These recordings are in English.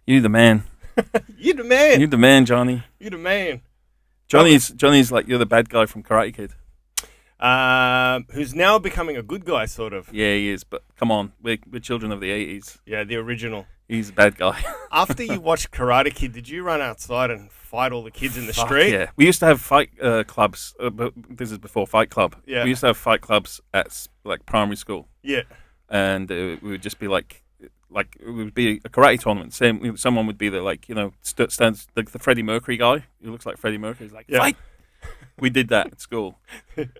You the man. You the man. You the man, Johnny. You the man. Johnny's like, you're the bad guy from Karate Kid. Who's now becoming a good guy, sort of. Yeah, he is. But come on, we're children of the 80s. Yeah, the original. He's a bad guy. After you watched Karate Kid, did you run outside and fight all the kids in the street? Yeah, we used to have fight clubs. But this is before Fight Club. Yeah. We used to have fight clubs at like primary school. Yeah. And we would just be like it would be a karate tournament. Someone would be the stands the Freddie Mercury guy who looks like Freddie Mercury. He's like, fight. We did that at school. That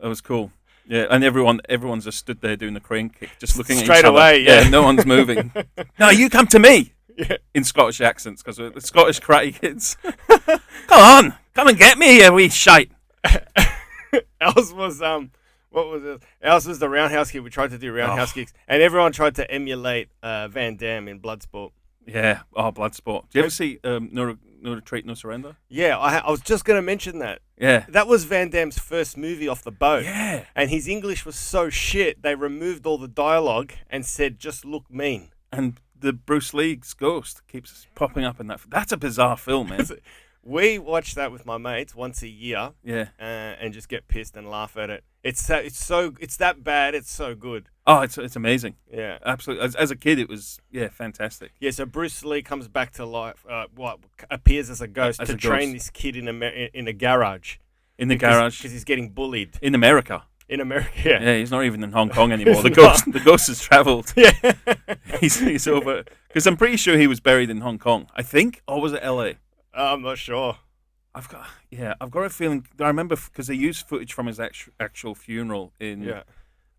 was cool. Yeah, and everyone's just stood there doing the crane kick, just looking at each other. Straight away, yeah. No one's moving. No, you come to me. Yeah. In Scottish accents, because we're the Scottish Karate Kids. Come and get me, you wee shite. Ours was what was it? Ours was the roundhouse kick. We tried to do roundhouse kicks, and everyone tried to emulate Van Damme in Bloodsport. Yeah, Bloodsport. Do you ever see No Retreat, No Surrender? Yeah, I was just going to mention that. Yeah. That was Van Damme's first movie off the boat. Yeah. And his English was so shit, they removed all the dialogue and said, just look mean. And the Bruce Lee's ghost keeps popping up in that. That's a bizarre film, man. We watch that with my mates once a year. Yeah. And just get pissed and laugh at it. It's that bad. It's so good. Oh, it's amazing. Yeah, absolutely. As a kid, it was fantastic. Yeah, so Bruce Lee comes back to life. Appears as a ghost to train this kid in a garage. In the garage because he's getting bullied in America. In America, yeah. Yeah, he's not even in Hong Kong anymore. The ghost has travelled. Yeah, he's over. Because I'm pretty sure he was buried in Hong Kong. I think, or was it L.A.? I'm not sure. I've got a feeling. I remember because they used footage from his actual funeral in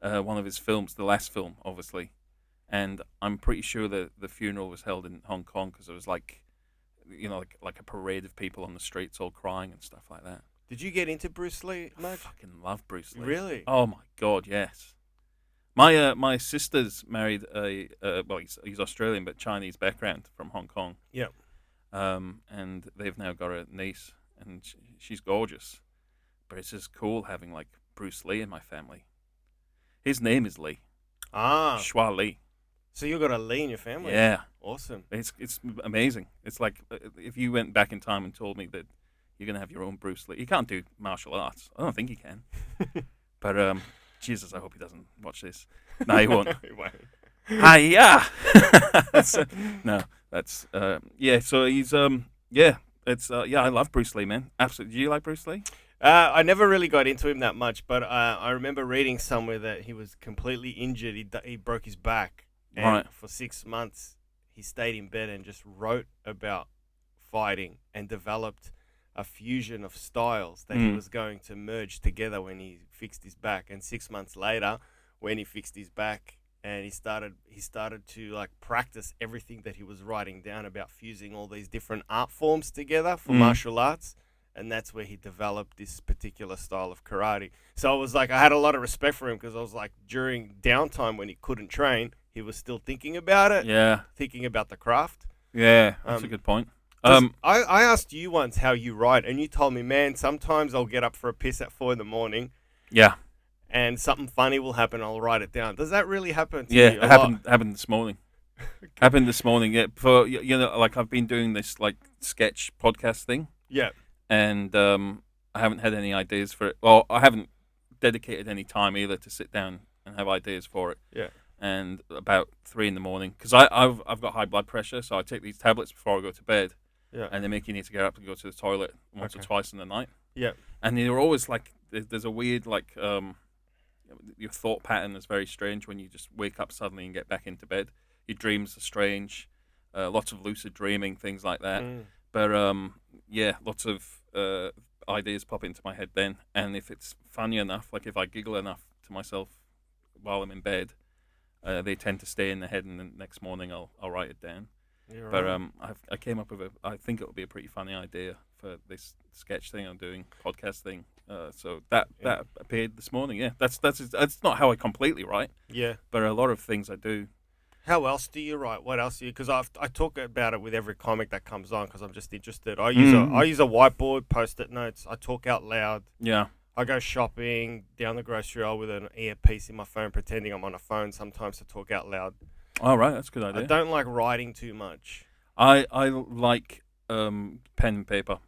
one of his films, the last film, obviously, and I'm pretty sure that the funeral was held in Hong Kong because it was like a parade of people on the streets all crying and stuff like that. Did you get into Bruce Lee, Mike? I fucking love Bruce Lee. Really? Oh my god, yes. My sister's married he's Australian but Chinese background from Hong Kong. Yeah. And they've now got a niece. And she's gorgeous, but it's just cool having like Bruce Lee in my family. His name is Lee. Shua Lee. So you got a Lee in your family? Yeah, awesome. It's amazing. It's like if you went back in time and told me that you're gonna have your own Bruce Lee. You can't do martial arts. I don't think he can. But Jesus, I hope he doesn't watch this. No, he won't. He won't. Hiya. No, that's yeah. So he's yeah. It's I love Bruce Lee, man. Absolutely. Do you like Bruce Lee? I never really got into him that much, but I remember reading somewhere that he was completely injured. He broke his back, and for 6 months he stayed in bed and just wrote about fighting and developed a fusion of styles that he was going to merge together when he fixed his back. And 6 months later, when he fixed his back, and he started to like practice everything that he was writing down about fusing all these different art forms together for martial arts, and that's where he developed this particular style of karate. So it was like I had a lot of respect for him because I was like, during downtime when he couldn't train, he was still thinking about it. Yeah, thinking about the craft. Yeah, that's a good point. I asked you once how you write, and you told me, man, sometimes I'll get up for a piss at 4 a.m. Yeah. And something funny will happen. I'll write it down. Does that really happen to you? Yeah, it happened this morning. Happened this morning. Yeah, for like I've been doing this like sketch podcast thing. Yeah. And I haven't had any ideas for it. Well, I haven't dedicated any time either to sit down and have ideas for it. Yeah. And about 3 a.m, because I've got high blood pressure, so I take these tablets before I go to bed. Yeah. And they make you need to get up and go to the toilet once or twice in the night. Yeah. And you're always like, there's a weird like your thought pattern is very strange when you just wake up suddenly and get back into bed. Your dreams are strange, lots of lucid dreaming, things like that. But yeah, lots of ideas pop into my head then. And if it's funny enough, like if I giggle enough to myself while I'm in bed, they tend to stay in the head, and the next morning I'll write it down. You're but right. I came up with I think it would be a pretty funny idea for this sketch thing I'm doing, podcast thing. So that appeared this morning. Yeah, that's not how I completely write. Yeah, but a lot of things I do. How else do you write? What else do you? Because I talk about it with every comic that comes on because I'm just interested. I use a whiteboard, post-it notes. I talk out loud. Yeah. I go shopping down the grocery aisle with an earpiece in my phone, pretending I'm on a phone sometimes to talk out loud. Oh, right, that's a good idea. I don't like writing too much. I like pen and paper.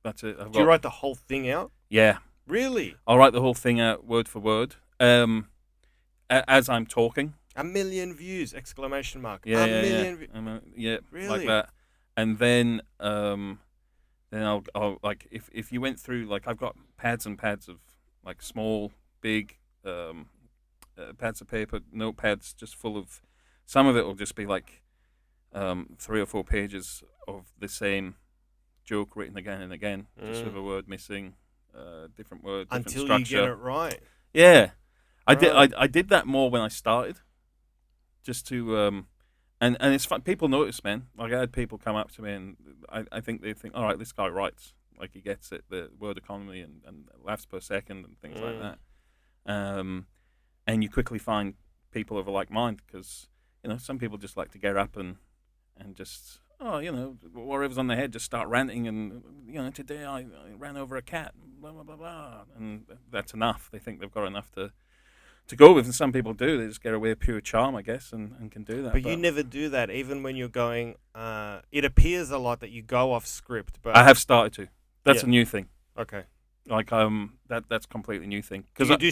That's it. Do you write the whole thing out? Yeah, Really? I'll write the whole thing out word for word. As I'm talking. 1,000,000 views! Exclamation mark! Yeah, A yeah, yeah. million. Yeah, Really? like that. And then I'll like if you went through, like, I've got pads and pads of, like, small, big, pads of paper, notepads, just full of. Some of it will just be like 3 or 4 pages of the same joke written again and again, just with a word missing, different word, different Until structure. you get it right. Yeah, I Right. did. I did that more when I started, just to and it's fun. People notice, man. Like, I had people come up to me, and I think they think, all right, this guy writes, like, he gets it, the word economy and laughs per second and things like that. And you quickly find people of a like mind, because some people just like to get up and just, whatever's on their head, just start ranting, and today I ran over a cat, blah blah blah blah, and that's enough. They think they've got enough to go with, and some people do. They just get away with pure charm, I guess, and can do that. But you never do that, even when you're going. It appears a lot that you go off script, but I have started to. That's Yeah. a new thing. Okay. Like that's a completely new thing. Do you do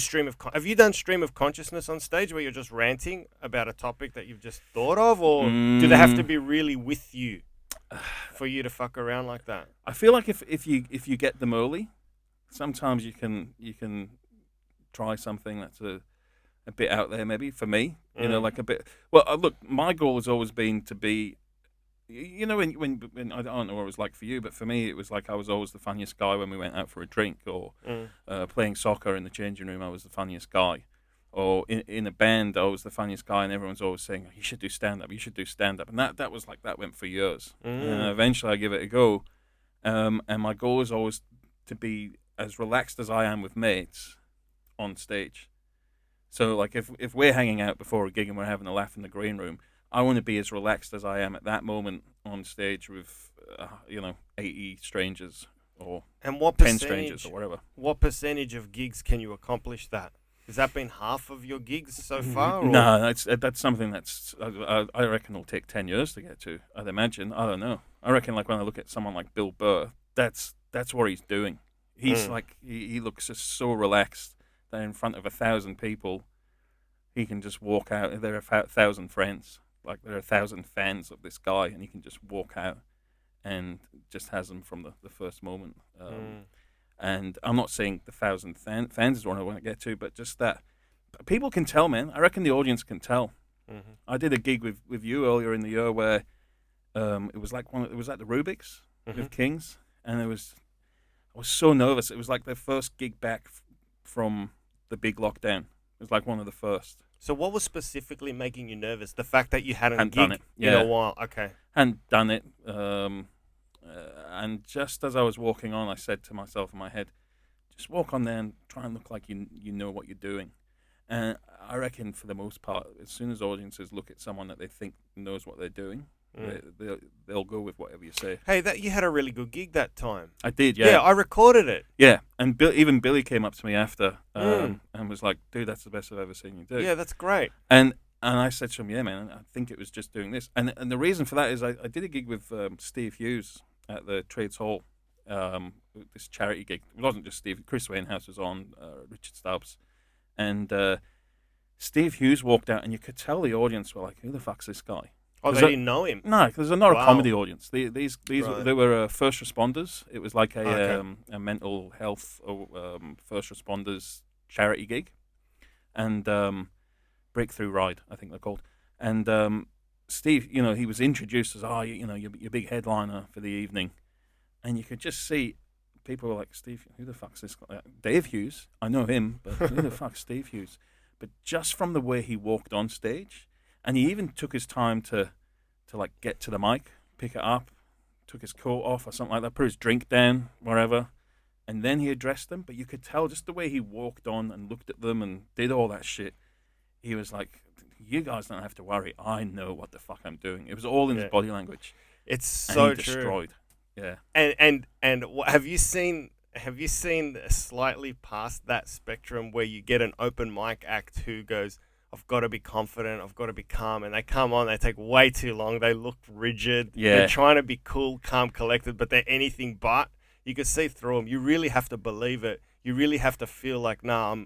have you done stream of consciousness on stage where you're just ranting about a topic that you've just thought of, or do they have to be really with you for you to fuck around like that? I feel like if you get them early, sometimes you can try something that's a bit out there, maybe, for me. Like a bit. Well, look, my goal has always been to be. When I don't know what it was like for you, but for me it was like I was always the funniest guy when we went out for a drink, or playing soccer in the changing room. I was the funniest guy, or in a band I was the funniest guy, and everyone's always saying, you should do stand up, you should do stand up, and that was like, that went for years. And eventually I give it a go, and my goal is always to be as relaxed as I am with mates on stage. So, like, if we're hanging out before a gig and we're having a laugh in the green room, I want to be as relaxed as I am at that moment on stage with, 80 strangers, or And what 10 strangers, or whatever. What percentage of gigs can you accomplish that? Has that been half of your gigs so far? Or? No, that's something that's I reckon will take 10 years to get to. I'd imagine. I don't know. I reckon, like, when I look at someone like Bill Burr, that's what he's doing. He's like he looks just so relaxed that in front of 1,000 people, he can just walk out. There are 1,000 friends. Like, there are 1,000 fans of this guy, and he can just walk out and just has them from the first moment. And I'm not saying the 1,000 fans is what I want to get to, but just that people can tell, man. I reckon the audience can tell. I did a gig with you earlier in the year where it was like it was at the Rubik's with Kings, and I was so nervous. It was like their first gig back from the big lockdown. It was like one of the first. So what was specifically making you nervous? The fact that you hadn't done it. in a while. Okay. Hadn't done it. And just as I was walking on, I said to myself in my head, just walk on there and try and look like you know what you're doing. And I reckon, for the most part, as soon as audiences look at someone that they think knows what they're doing, they'll go with whatever you say. Hey, you had a really good gig that time. I did, yeah. Yeah, I recorded it. Yeah, and even Billy came up to me after and was like, dude, that's the best I've ever seen you do. Yeah, that's great. And I said to him, yeah, man, I think it was just doing this. And the reason for that is I did a gig with Steve Hughes at the Trades Hall, this charity gig. It wasn't just Steve. Chris Wainhouse was on, Richard Stubbs. And Steve Hughes walked out, and you could tell the audience were like, who the fuck's this guy? Oh, they didn't know him? No, because they're not a comedy audience. These Right. They were first responders. It was like a mental health first responders charity gig, and Breakthrough Ride, I think they're called. And Steve, he was introduced as, your big headliner for the evening, and you could just see people were like, Steve, who the fuck's this guy? Dave Hughes, I know him, but who the fuck's Steve Hughes? But just from the way he walked on stage. And he even took his time to like get to the mic, pick it up, took his coat off or something like that, put his drink down, wherever, and then he addressed them. But you could tell just the way he walked on and looked at them and did all that shit. He was like, you guys don't have to worry. I know what the fuck I'm doing. It was all in his body language. It's so and he destroyed. Yeah. And have you seen slightly past that spectrum where you get an open mic act who goes, I've got to be confident. I've got to be calm. And they come on, they take way too long. They look rigid. Yeah. They're trying to be cool, calm, collected, but they're anything but. You can see through them. You really have to believe it. You really have to feel like, nah,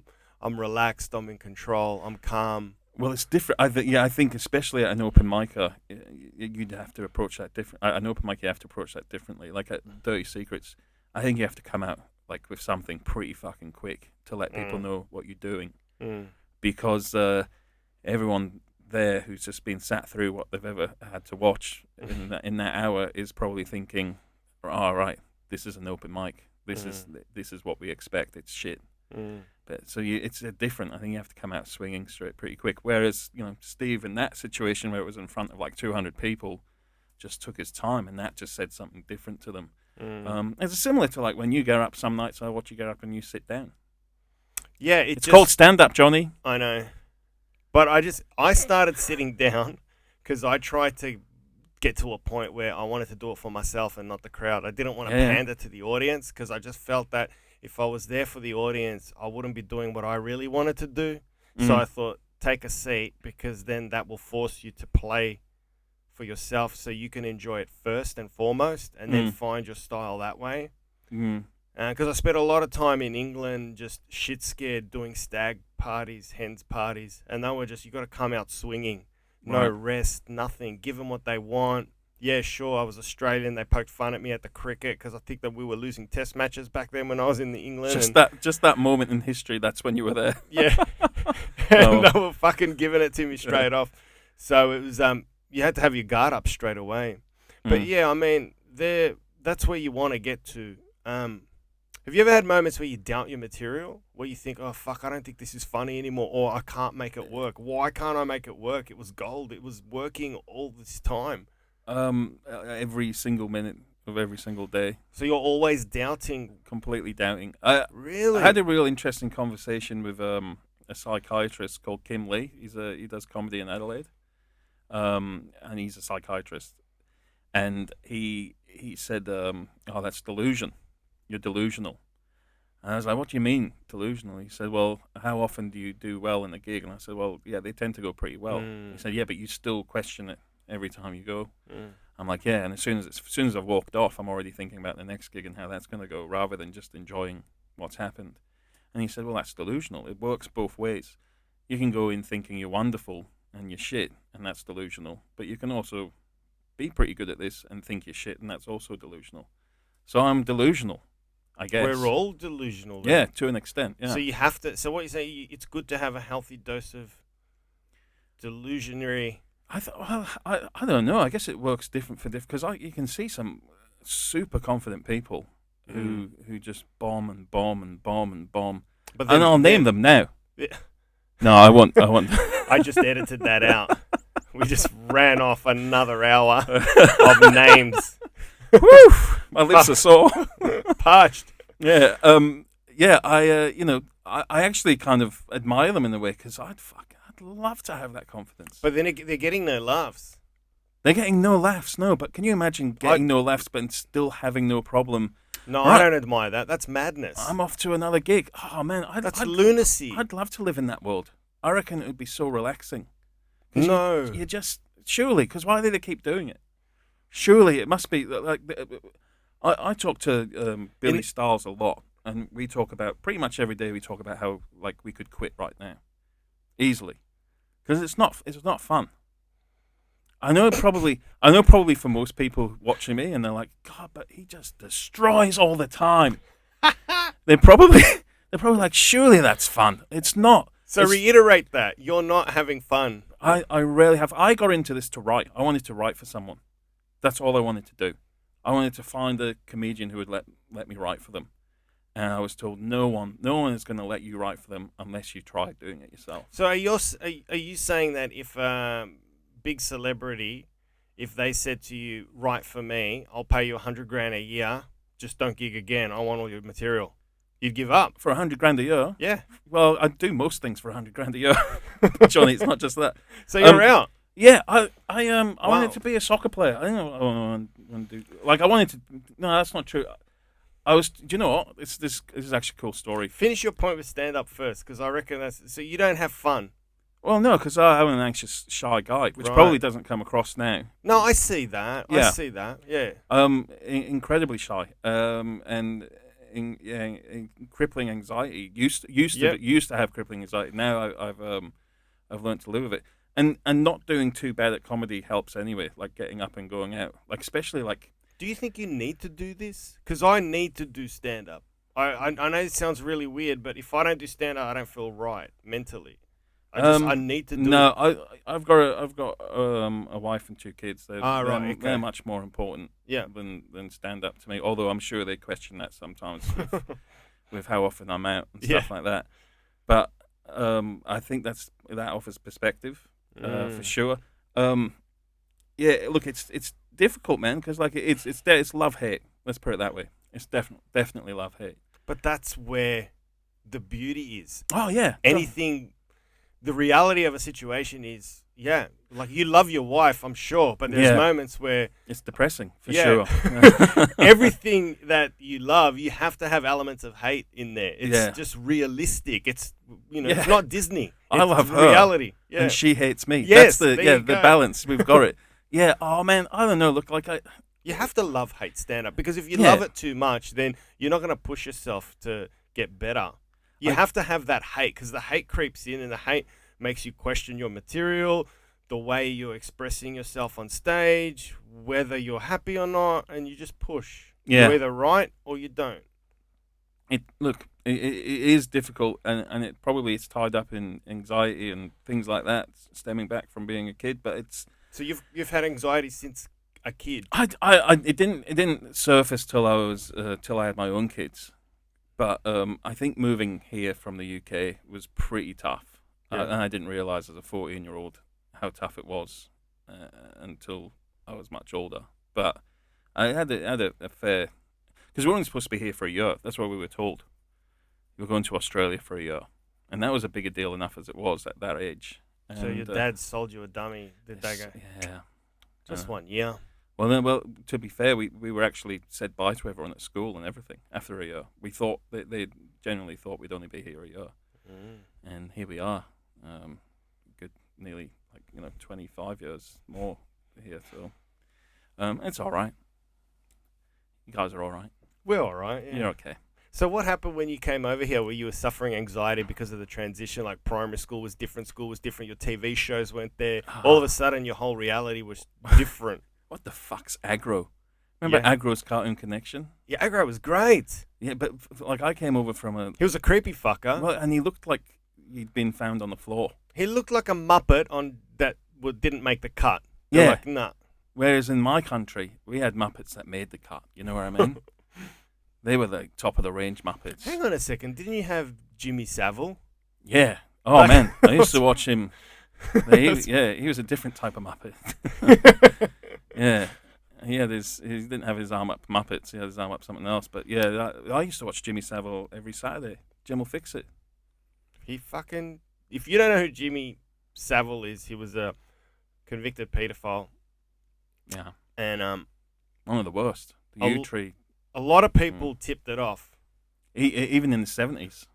I'm relaxed. I'm in control. I'm calm. Well, it's different. I think especially at an open micer, you'd have to approach that different. At an open mic, you have to approach that differently. Like at Dirty Secrets, I think you have to come out like with something pretty fucking quick to let people know what you're doing, because everyone there who's just been sat through what they've ever had to watch in that hour is probably thinking, "All right, this is an open mic. This is what we expect. It's shit." But so it's different. I think you have to come out swinging straight pretty quick. Whereas Steve in that situation where it was in front of like 200 people, just took his time, and that just said something different to them. It's similar to like when you get up. Some nights I watch you get up and you sit down. Yeah, it's called stand up, Johnny. I know, but I started sitting down because I tried to get to a point where I wanted to do it for myself and not the crowd. I didn't want to pander to the audience because I just felt that if I was there for the audience, I wouldn't be doing what I really wanted to do. So I thought, take a seat, because then that will force you to play for yourself so you can enjoy it first and foremost, and then find your style that way. Because I spent a lot of time in England just shit scared doing stag parties, hens parties, and they were just, you got to come out swinging. No rest, nothing. Give them what they want. Yeah, sure, I was Australian. They poked fun at me at the cricket because I think that we were losing test matches back then when I was in the England. Just that moment in history, that's when you were there. Yeah. And they were fucking giving it to me straight off. So it was, you had to have your guard up straight away. But yeah, I mean, that's where you want to get to. Have you ever had moments where you doubt your material? Where you think, oh, fuck, I don't think this is funny anymore, or I can't make it work. Why can't I make it work? It was gold. It was working all this time. Every single minute of every single day. So you're always doubting? Completely doubting. Really? I had a real interesting conversation with a psychiatrist called Kim Lee. He does comedy in Adelaide, and he's a psychiatrist. And he said, "Oh, that's delusion. You're delusional." And I was like, "What do you mean delusional?" He said, "Well, how often do you do well in a gig?" And I said, "Well, yeah, they tend to go pretty well." He said, "Yeah, but you still question it every time you go." I'm like, "Yeah," and as soon as I've walked off, I'm already thinking about the next gig and how that's going to go, rather than just enjoying what's happened. And he said, "Well, that's delusional. It works both ways. You can go in thinking you're wonderful and you're shit, and that's delusional. But you can also be pretty good at this and think you're shit, and that's also delusional. So I'm delusional, I guess." We're all delusional. Then. Yeah, to an extent. Yeah. So you have to. So what you say? It's good to have a healthy dose of delusionary. I don't know. I guess it works different for different, because you can see some super confident people who just bomb and bomb and bomb and bomb. But and I'll name them now. Yeah. No, I won't. I won't. I just edited that out. We just ran off another hour of names. Woo! My lips are sore. Parched. Yeah. Yeah. I actually kind of admire them in a way, because I'd love to have that confidence. But then they're getting no laughs. They're getting no laughs, no. But can you imagine getting no laughs but still having no problem? No, right. I don't admire that. That's madness. I'm off to another gig. Oh, man. That's lunacy. I'd love to live in that world. I reckon it would be so relaxing. No. You just, surely, because why do they keep doing it? Surely it must be, like, I talk to Billy Stiles a lot, and we talk about, pretty much every day we talk about how, like, we could quit right now. Easily. Because it's not fun. I know probably for most people watching me, and they're like, God, but he just destroys all the time. They're probably like, surely that's fun. It's not. So reiterate that. You're not having fun. I rarely have. I got into this to write. I wanted to write for someone. That's all I wanted to do. I wanted to find a comedian who would let me write for them. And I was told no one is going to let you write for them unless you try doing it yourself. So are you saying that if big celebrity, if they said to you, write for me, I'll pay you $100,000 a year, just don't gig again, I want all your material, you'd give up? For $100,000 a year? Yeah. Well, I'd do most things for $100,000 a year, Johnny. It's not just that. So you're out. Yeah, I wanted to be a soccer player. I didn't know what I wanted to do. Like, I wanted to. No, that's not true. Do you know what? This is actually a cool story. Finish your point with stand up first, because I reckon that's so you don't have fun. Well, no, because I'm an anxious, shy guy, which Right. probably doesn't come across now. No, I see that. I Yeah. see that. Yeah. Incredibly shy. And crippling anxiety. Yep. Used to have crippling anxiety. Now I've learned to live with it. And not doing too bad at comedy helps anyway. Like getting up and going out. Like especially like. Do you think you need to do this? Because I need to do stand up. I know it sounds really weird, but if I don't do stand up, I don't feel right mentally. I need to do No, it. I've got a wife and 2 kids. Right, okay. They're much more important Yeah. than stand up to me. Although I'm sure they question that sometimes with how often I'm out and stuff like that. But I think that offers perspective for sure. Yeah, look, it's difficult, man, because like it's love hate. Let's put it that way. It's definitely love hate. But that's where the beauty is. Oh yeah, Anything. The reality of a situation is, like you love your wife, I'm sure, but there's moments where it's depressing for sure. Everything that you love, you have to have elements of hate in there. It's just realistic. It's it's not Disney. I It's love her, reality. Yeah. and she hates me. Yes, That's the balance. We've got it. Yeah. Oh man, I don't know. Look, like You have to love hate stand up because if you love it too much, then you're not going to push yourself to get better. You have to have that hate because the hate creeps in and the hate makes you question your material, the way you're expressing yourself on stage, whether you're happy or not, and you just push. Yeah. You're either right or you don't. It is difficult, and it's tied up in anxiety and things like that, stemming back from being a kid. But it's so you've had anxiety since a kid. it didn't surface till I had my own kids. But I think moving here from the UK was pretty tough, and I didn't realise as a 14-year-old how tough it was until I was much older. But I had a fair, because we weren't supposed to be here for a year. That's what we were told. We were going to Australia for a year, and that was a bigger deal enough as it was at that age. So your dad sold you a dummy. Did they go? Yeah, Just 1 year. Well, to be fair, we were actually said bye to everyone at school and everything after a year. We thought they generally thought we'd only be here a year, and here we are, good nearly 25 years more here. So it's all right. You guys are all right. We're all right. Yeah. You're okay. So what happened when you came over here? Were you suffering anxiety because of the transition? Like primary school was different, school was different, your TV shows weren't there. All of a sudden, your whole reality was different. What the fuck's Aggro? Remember Aggro's Cartoon Connection? Yeah, Aggro was great. Yeah, but like I came over from a... He was a creepy fucker. Well, and he looked like he'd been found on the floor. He looked like a Muppet that didn't make the cut. Yeah. They're like, nah. Whereas in my country, we had Muppets that made the cut. You know what I mean? They were the top of the range Muppets. Hang on a second. Didn't you have Jimmy Savile? Yeah. Oh, man. I used to watch him. He was a different type of Muppet. Yeah. He didn't have his arm up Muppets. He had his arm up something else. But yeah, I used to watch Jimmy Savile every Saturday. Jim will fix it. If you don't know who Jimmy Savile is, he was a convicted paedophile. Yeah. And one of the worst. The U-Tree. A lot of people tipped it off. Even in the 70s.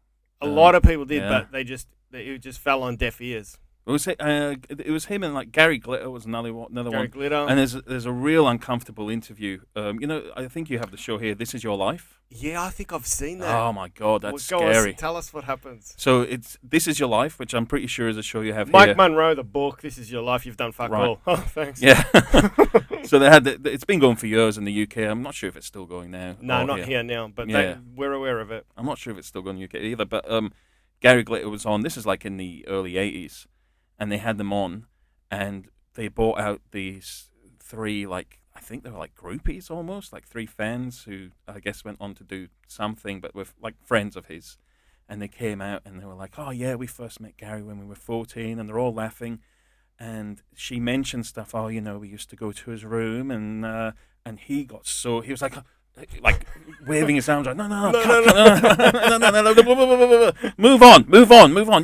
A lot of people did, but it just fell on deaf ears. It was him and like Gary Glitter was another one. Gary Glitter. And there's a real uncomfortable interview. I think you have the show here. This Is Your Life. Yeah, I think I've seen that. Oh my God, that's scary. Tell us what happens. So it's This Is Your Life, which I'm pretty sure is a show you have Mike here. Monroe, the book. This Is Your Life. You've done fuck all. Oh, thanks. Yeah. So they had it's been going for years in the UK. I'm not sure if it's still going now. No, not here now, but we're aware of it. I'm not sure if it's still going in the UK either. But Gary Glitter was on. This is like in the early 80s. And they had them on, and they brought out these 3, I think they were like groupies almost, like 3 fans who I guess went on to do something, but were like friends of his. And they came out and they were like, oh yeah, we first met Gary when we were 14, and they're all laughing. And she mentioned stuff, we used to go to his room, and he was like waving his arms like, no, move on.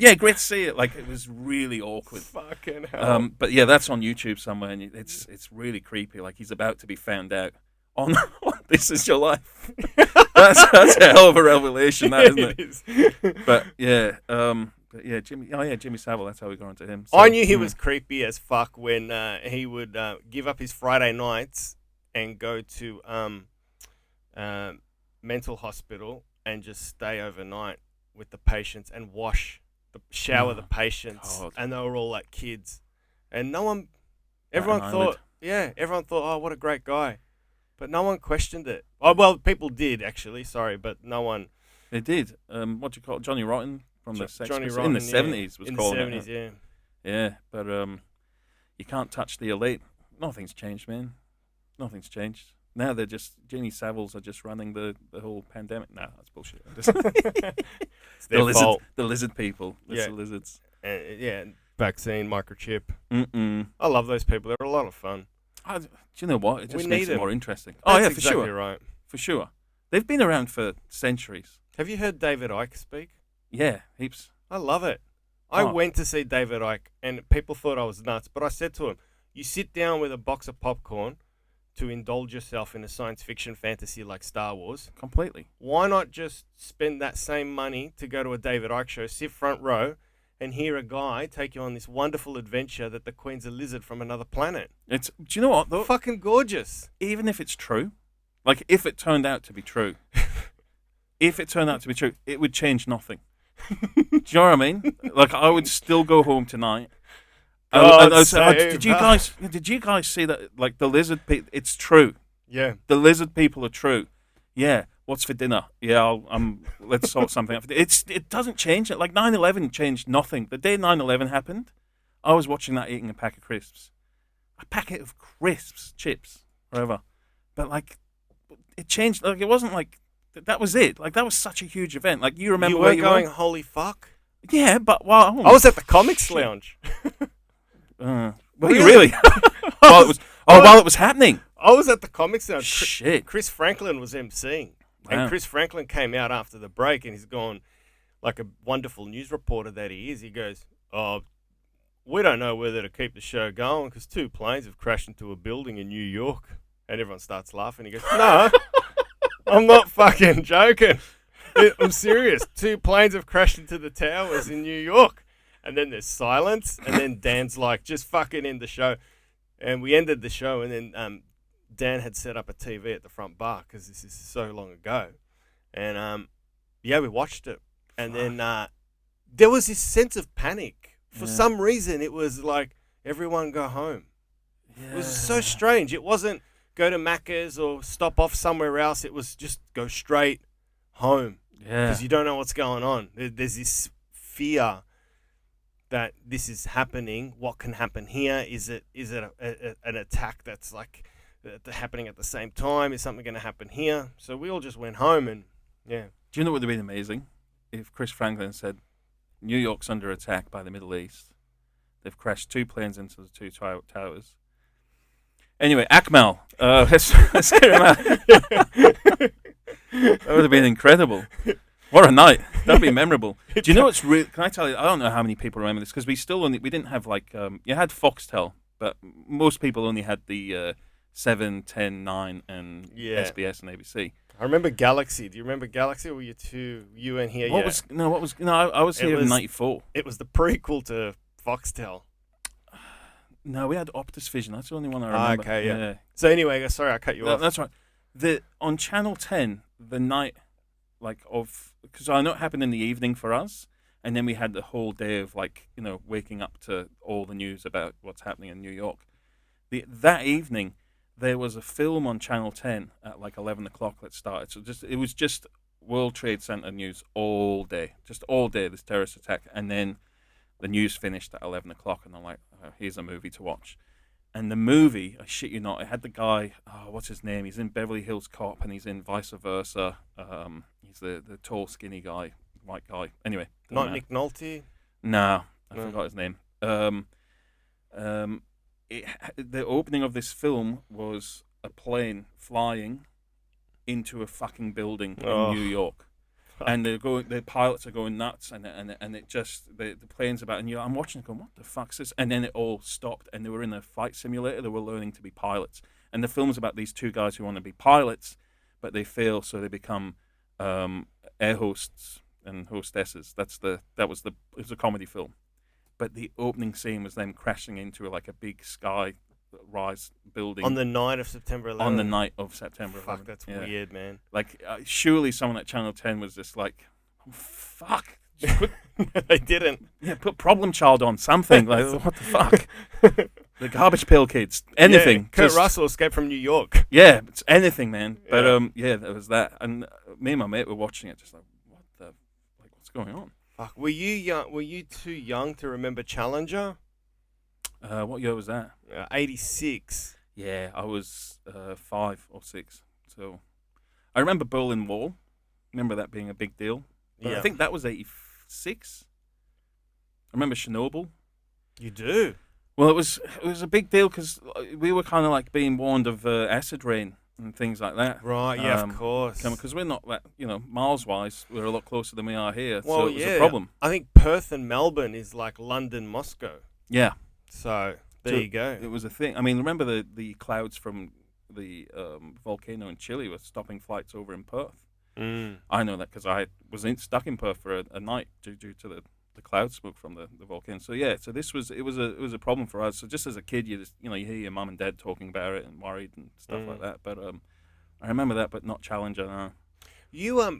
Yeah, great to see it. Like it was really awkward. Fucking hell. But yeah, that's on YouTube somewhere, and it's really creepy. Like he's about to be found out on This Is Your Life. That's a hell of a revelation, that isn't it? It is. But yeah, But yeah, Jimmy Savile. That's how we got onto him. I So, knew he was creepy as fuck when he would give up his Friday nights and go to mental hospital and just stay overnight with the patients and shower the patients, God. and they were all like kids, and everyone Island. thought, oh, what a great guy, but no one questioned it. Oh well, people did actually. Sorry, but no one. They did. What do you call it? Johnny Rotten from the Sex Johnny Pistols Rotten in the 70s was in called the it. 70s, yeah. Yeah, but you can't touch the elite. Nothing's changed, man. Nothing's changed. Now they're just Jimmy Saviles are just running the whole pandemic. No, that's bullshit. It's their fault. The lizard people. It's Yeah. the lizards. Yeah, vaccine, microchip. Mm-mm. I love those people. They're a lot of fun. Do you know what? It just We makes need it them. more interesting. That's for exactly sure. right. For sure. They've been around for centuries. Have you heard David Icke speak? Yeah, heaps. I love it. I Oh. went to see David Icke, and people thought I was nuts, but I said to him, you sit down with a box of popcorn to indulge yourself in a science fiction fantasy like Star Wars. Completely. Why not just spend that same money to go to a David Icke show, sit front row, and hear a guy take you on this wonderful adventure that the Queen's a lizard from another planet? Do you know what, though? Fucking gorgeous. Even if it's true, like if it turned out to be true, it would change nothing. Do you know what I mean? Like I would still go home tonight. Did you guys see that? Like the lizard people, it's true. Yeah. The lizard people are true. Yeah. What's for dinner? Yeah, let's sort something out. It doesn't change it. Like 9/11 changed nothing. The day 9/11 happened, I was watching that eating a packet of crisps, chips, whatever. But like, it changed. Like it wasn't like that was it. Like that was such a huge event. Like you remember You where were you going, were? holy fuck? Yeah, but I I was at the Comics Lounge. Were you really? While it was happening. I was at the Comics Lounge. Shit. Chris Franklin was emceeing. Wow. And Chris Franklin came out after the break, and he's gone, like a wonderful news reporter that he is. He goes, "Oh, we don't know whether to keep the show going because 2 planes have crashed into a building in New York." And everyone starts laughing. He goes, "No, I'm not fucking joking. I'm serious. 2 planes have crashed into the towers in New York." And then there's silence, and then Dan's like, "Just fucking end the show." And we ended the show, and then Dan had set up a TV at the front bar because this is so long ago. And we watched it. And then there was this sense of panic. For some reason, it was like, everyone go home. Yeah. It was so strange. It wasn't go to Macca's or stop off somewhere else. It was just go straight home. Yeah. Because you don't know what's going on. There's this fear that this is happening. What can happen here? Is it an attack that's like happening at the same time? Is something going to happen here? So we all just went home and yeah. Do you know what would have been amazing? If Chris Franklin said, New York's under attack by the Middle East. They've crashed 2 planes into the 2 towers. Anyway, Akmal. Let's get him out. That would have been incredible. What a night. That'd be memorable. Do you know what's real? Can I tell you? I don't know how many people remember this because we didn't have like, you had Foxtel, but most people only had the 7, 10, 9 and SBS and ABC. I remember Galaxy. Do you remember Galaxy? Or were you in here? I was here in 94. It was the prequel to Foxtel. No, we had Optus Vision. That's the only one I remember. Okay, yeah. So anyway, sorry I cut you off. That's right. On Channel 10, the night because I know it happened in the evening for us, and then we had the whole day of waking up to all the news about what's happening in New York. That evening, there was a film on Channel 10 at 11 o'clock that started. So it was just World Trade Center news all day, this terrorist attack, and then the news finished at 11 o'clock, and I'm like, oh, here's a movie to watch. And the movie, I shit you not, it had the guy, what's his name? He's in Beverly Hills Cop, and he's in Vice Versa. He's the tall, skinny guy, white guy. Anyway. Not Nick Nolte? No, I forgot his name. The opening of this film was a plane flying into a fucking building in New York. And the pilots are going nuts, and it just the plane's about, and I'm watching, going, what the fuck's this? And then it all stopped, and they were in a flight simulator. They were learning to be pilots, and the film's about these 2 guys who want to be pilots, but they fail, so they become air hosts and Hostesses. It was a comedy film, but the opening scene was them crashing into like a big sky rise building On the night of September 11th. on the night of September 11th. Fuck, that's weird, man. Like, surely someone at Channel 10 was just like, oh, fuck. Just put, They didn't. put Problem Child on something. Like, what the fuck? The Garbage Pail Kids. Anything. Yeah, Kurt Just- Russell, Escape from New York. Yeah, it's anything, man. But Yeah. there was that, and me and my mate were watching it, just like, what's going on? Fuck, were you young? Were you too young to remember Challenger? What year was that? 86. Yeah, I was 5 or 6. So I remember Berlin Wall. Remember that being a big deal. But I think that was 86. I remember Chernobyl. You do? Well, it was a big deal because we were kind of like being warned of acid rain and things like that. Right, yeah, of course. Because we're not that, miles-wise, we're a lot closer than we are here. Well, so it was yeah. a problem. I think Perth and Melbourne is like London, Moscow. Yeah. So there you go. It was a thing. I mean, remember the clouds from the volcano in Chile were stopping flights over in Perth. I know that because I was stuck in Perth for a night due to the cloud smoke from the volcano. So yeah, so it was a problem for us. So just as a kid, you hear your mum and dad talking about it and worried and stuff like that. But I remember that, but not Challenger. No.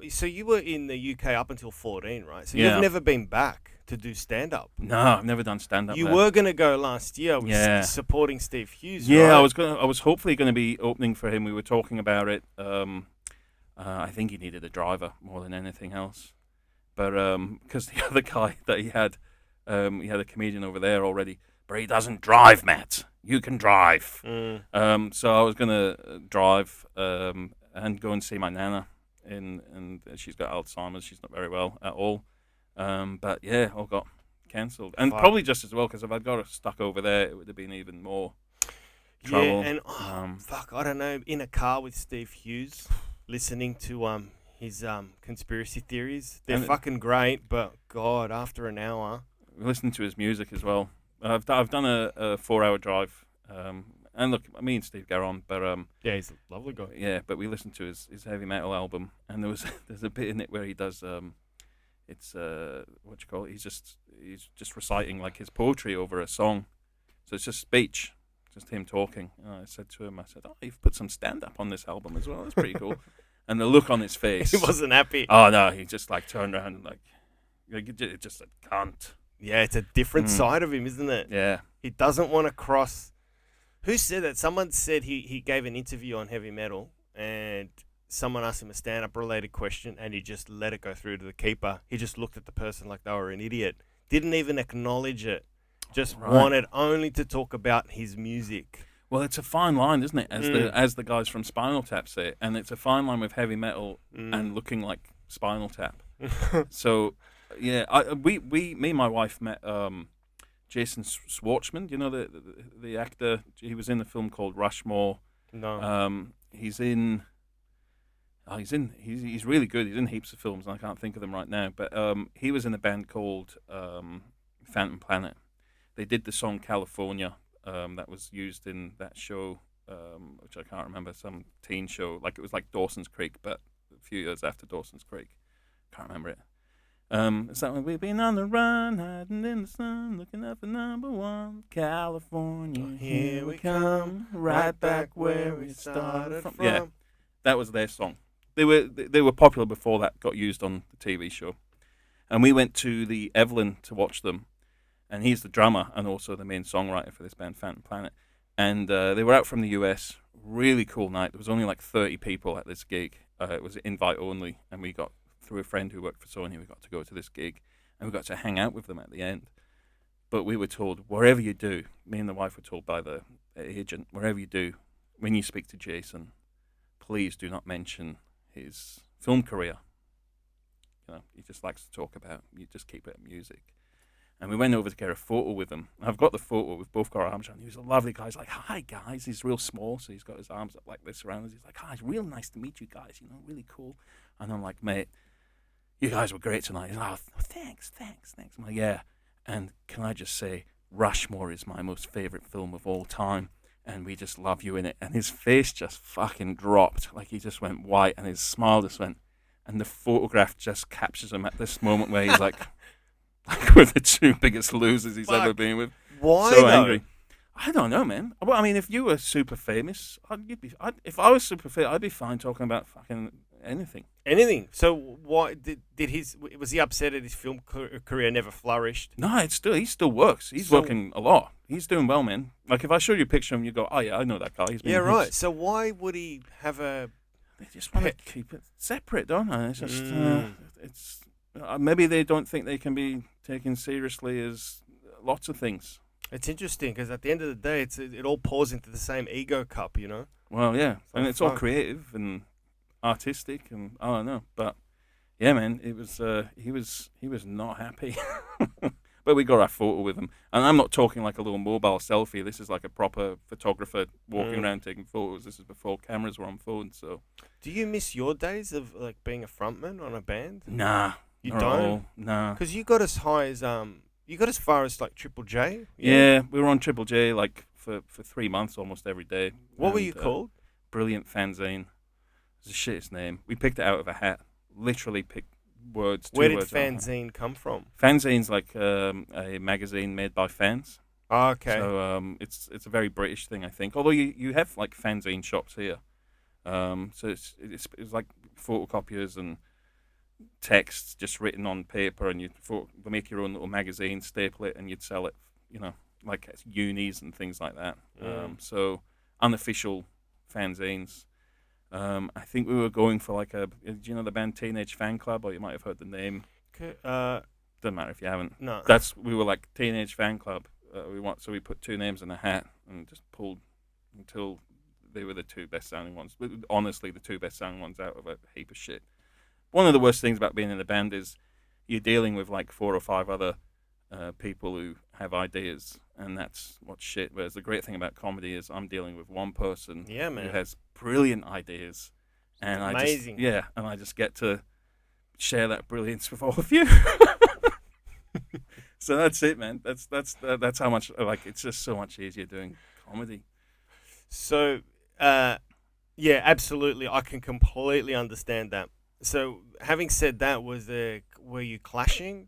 So you were in the UK up until 14, right? So Yeah. you've never been back to do stand up. No, I've never done stand up. You were gonna go last year with Yeah. supporting Steve Hughes. Yeah, right? I was hopefully going to be opening for him. We were talking about it. I think he needed a driver more than anything else. But because the other guy that he had a comedian over there already. But he doesn't drive, Matt. You can drive. So I was going to drive and go and see my nana. And she's got Alzheimer's. She's not very well at all. But yeah, all got cancelled. And probably just as well, because if I'd got it stuck over there, it would have been even more trouble. Yeah, and I don't know, in a car with Steve Hughes, listening to his conspiracy theories. They're fucking great, but God, after an hour, listen to his music as well. I've done a 4-hour drive. And look, me and Steve get on, but yeah, he's a lovely guy. Yeah, but we listened to his heavy metal album, and there's a bit in it where he does it's what you call it? He's just reciting like his poetry over a song, so it's just speech, just him talking. And I said to him, "Oh, you've put some stand up on this album as well. That's pretty cool." And the look on his face, He wasn't happy. Oh no, he just like turned around and like just said, "Cunt." Yeah, it's a different side of him, isn't it? Yeah, he doesn't want to cross. Who said that? Someone said he gave an interview on heavy metal, and someone asked him a stand-up related question, and he just let it go through to the keeper. He just looked at the person like they were an idiot. Didn't even acknowledge it. Just wanted only to talk about his music. Well, it's a fine line, isn't it? As the guys from Spinal Tap say, and it's a fine line with heavy metal and looking like Spinal Tap. So, yeah, me and my wife met Jason Schwartzman. You know the actor. He was in a film called Rushmore. No. He's in. He's really good. He's in heaps of films, and I can't think of them right now. But he was in a band called Phantom Planet. They did the song California that was used in that show, which I can't remember, some teen show. Like it was like Dawson's Creek, but a few years after Dawson's Creek. Can't remember it. It's that one. We've been on the run, hiding in the sun, looking up for number one, California. Here we come, right back where we started from. Yeah, that was their song. They were popular before that got used on the TV show. And we went to the Evelyn to watch them. And he's the drummer and also the main songwriter for this band, Phantom Planet. And they were out from the US. Really cool night. There was only like 30 people at this gig. It was invite only. And we got, through a friend who worked for Sony, we got to go to this gig. And we got to hang out with them at the end. But we were told, wherever you do, me and the wife were told by the agent, wherever you do, when you speak to Jason, please do not mention his film career. You know, he just likes to talk about, you just keep it music. And we went over to get a photo with him. I've got the photo. We've both got our arms around. He was a lovely guy. He's like, "Hi, guys." He's real small, so he's got his arms up like this around us. He's like, "Hi, it's real nice to meet you guys. You know, really cool." And I'm like, "Mate, you guys were great tonight." He's like, "Oh, thanks." I'm like, "Yeah." And can I just say, Rushmore is my most favorite film of all time. And we just love you in it. And his face just fucking dropped. Like he just went white and his smile just went. and the photograph just captures him at this moment where he's like we're the two biggest losers he's ever been with. Why so though? angry. I don't know, man. Well, I mean, if you were super famous, if I was super famous, I'd be fine talking about fucking anything. Anything. So why was he upset that his film career never flourished? No, he still works. He's working a lot. He's doing well, man. Like if I show you a picture of him, you go, oh yeah, I know that guy. He's been right. So why would he have a? They just want to keep it separate, don't they? It's just maybe they don't think they can be taken seriously as lots of things. It's interesting because at the end of the day, it all pours into the same ego cup, you know. Well, yeah, and it's all creative and artistic, and I don't know, but yeah, man, it was he was not happy. But we got our photo with him, and I'm not talking like a little mobile selfie. This is like a proper photographer walking around taking photos. This is before cameras were on phones. So, do you miss your days of like being a frontman on a band? Nah, you don't. Nah, because you got as high as you got as far as like Triple J. Yeah, we were on Triple J like for 3 months almost every day. What were you called? Brilliant Fanzine. It's the shittest name. We picked it out of a hat. Literally picked words. Where did fanzine come from? Fanzine's like a magazine made by fans. Oh, okay. So it's a very British thing, I think. Although you have like fanzine shops here. So it's like photocopiers and texts just written on paper, and you make your own little magazine, staple it, and you'd sell it. You know, like at unis and things like that. So unofficial fanzines. I think we were going for like do you know the band Teenage Fan Club, or you might have heard the name. Doesn't matter if you haven't. No. We were like Teenage Fan Club. So we put two names in a hat and just pulled until they were the two best sounding ones. Honestly, the two best sounding ones out of a heap of shit. One of the worst things about being in a band is you're dealing with like 4 or 5 other people who have ideas, and that's what's shit. Whereas the great thing about comedy is I'm dealing with one person who has brilliant ideas, and amazing. And I just get to share that brilliance with all of you. So that's it, man. That's how much it's just so much easier doing comedy. So yeah, absolutely, I can completely understand that. So having said that, were you clashing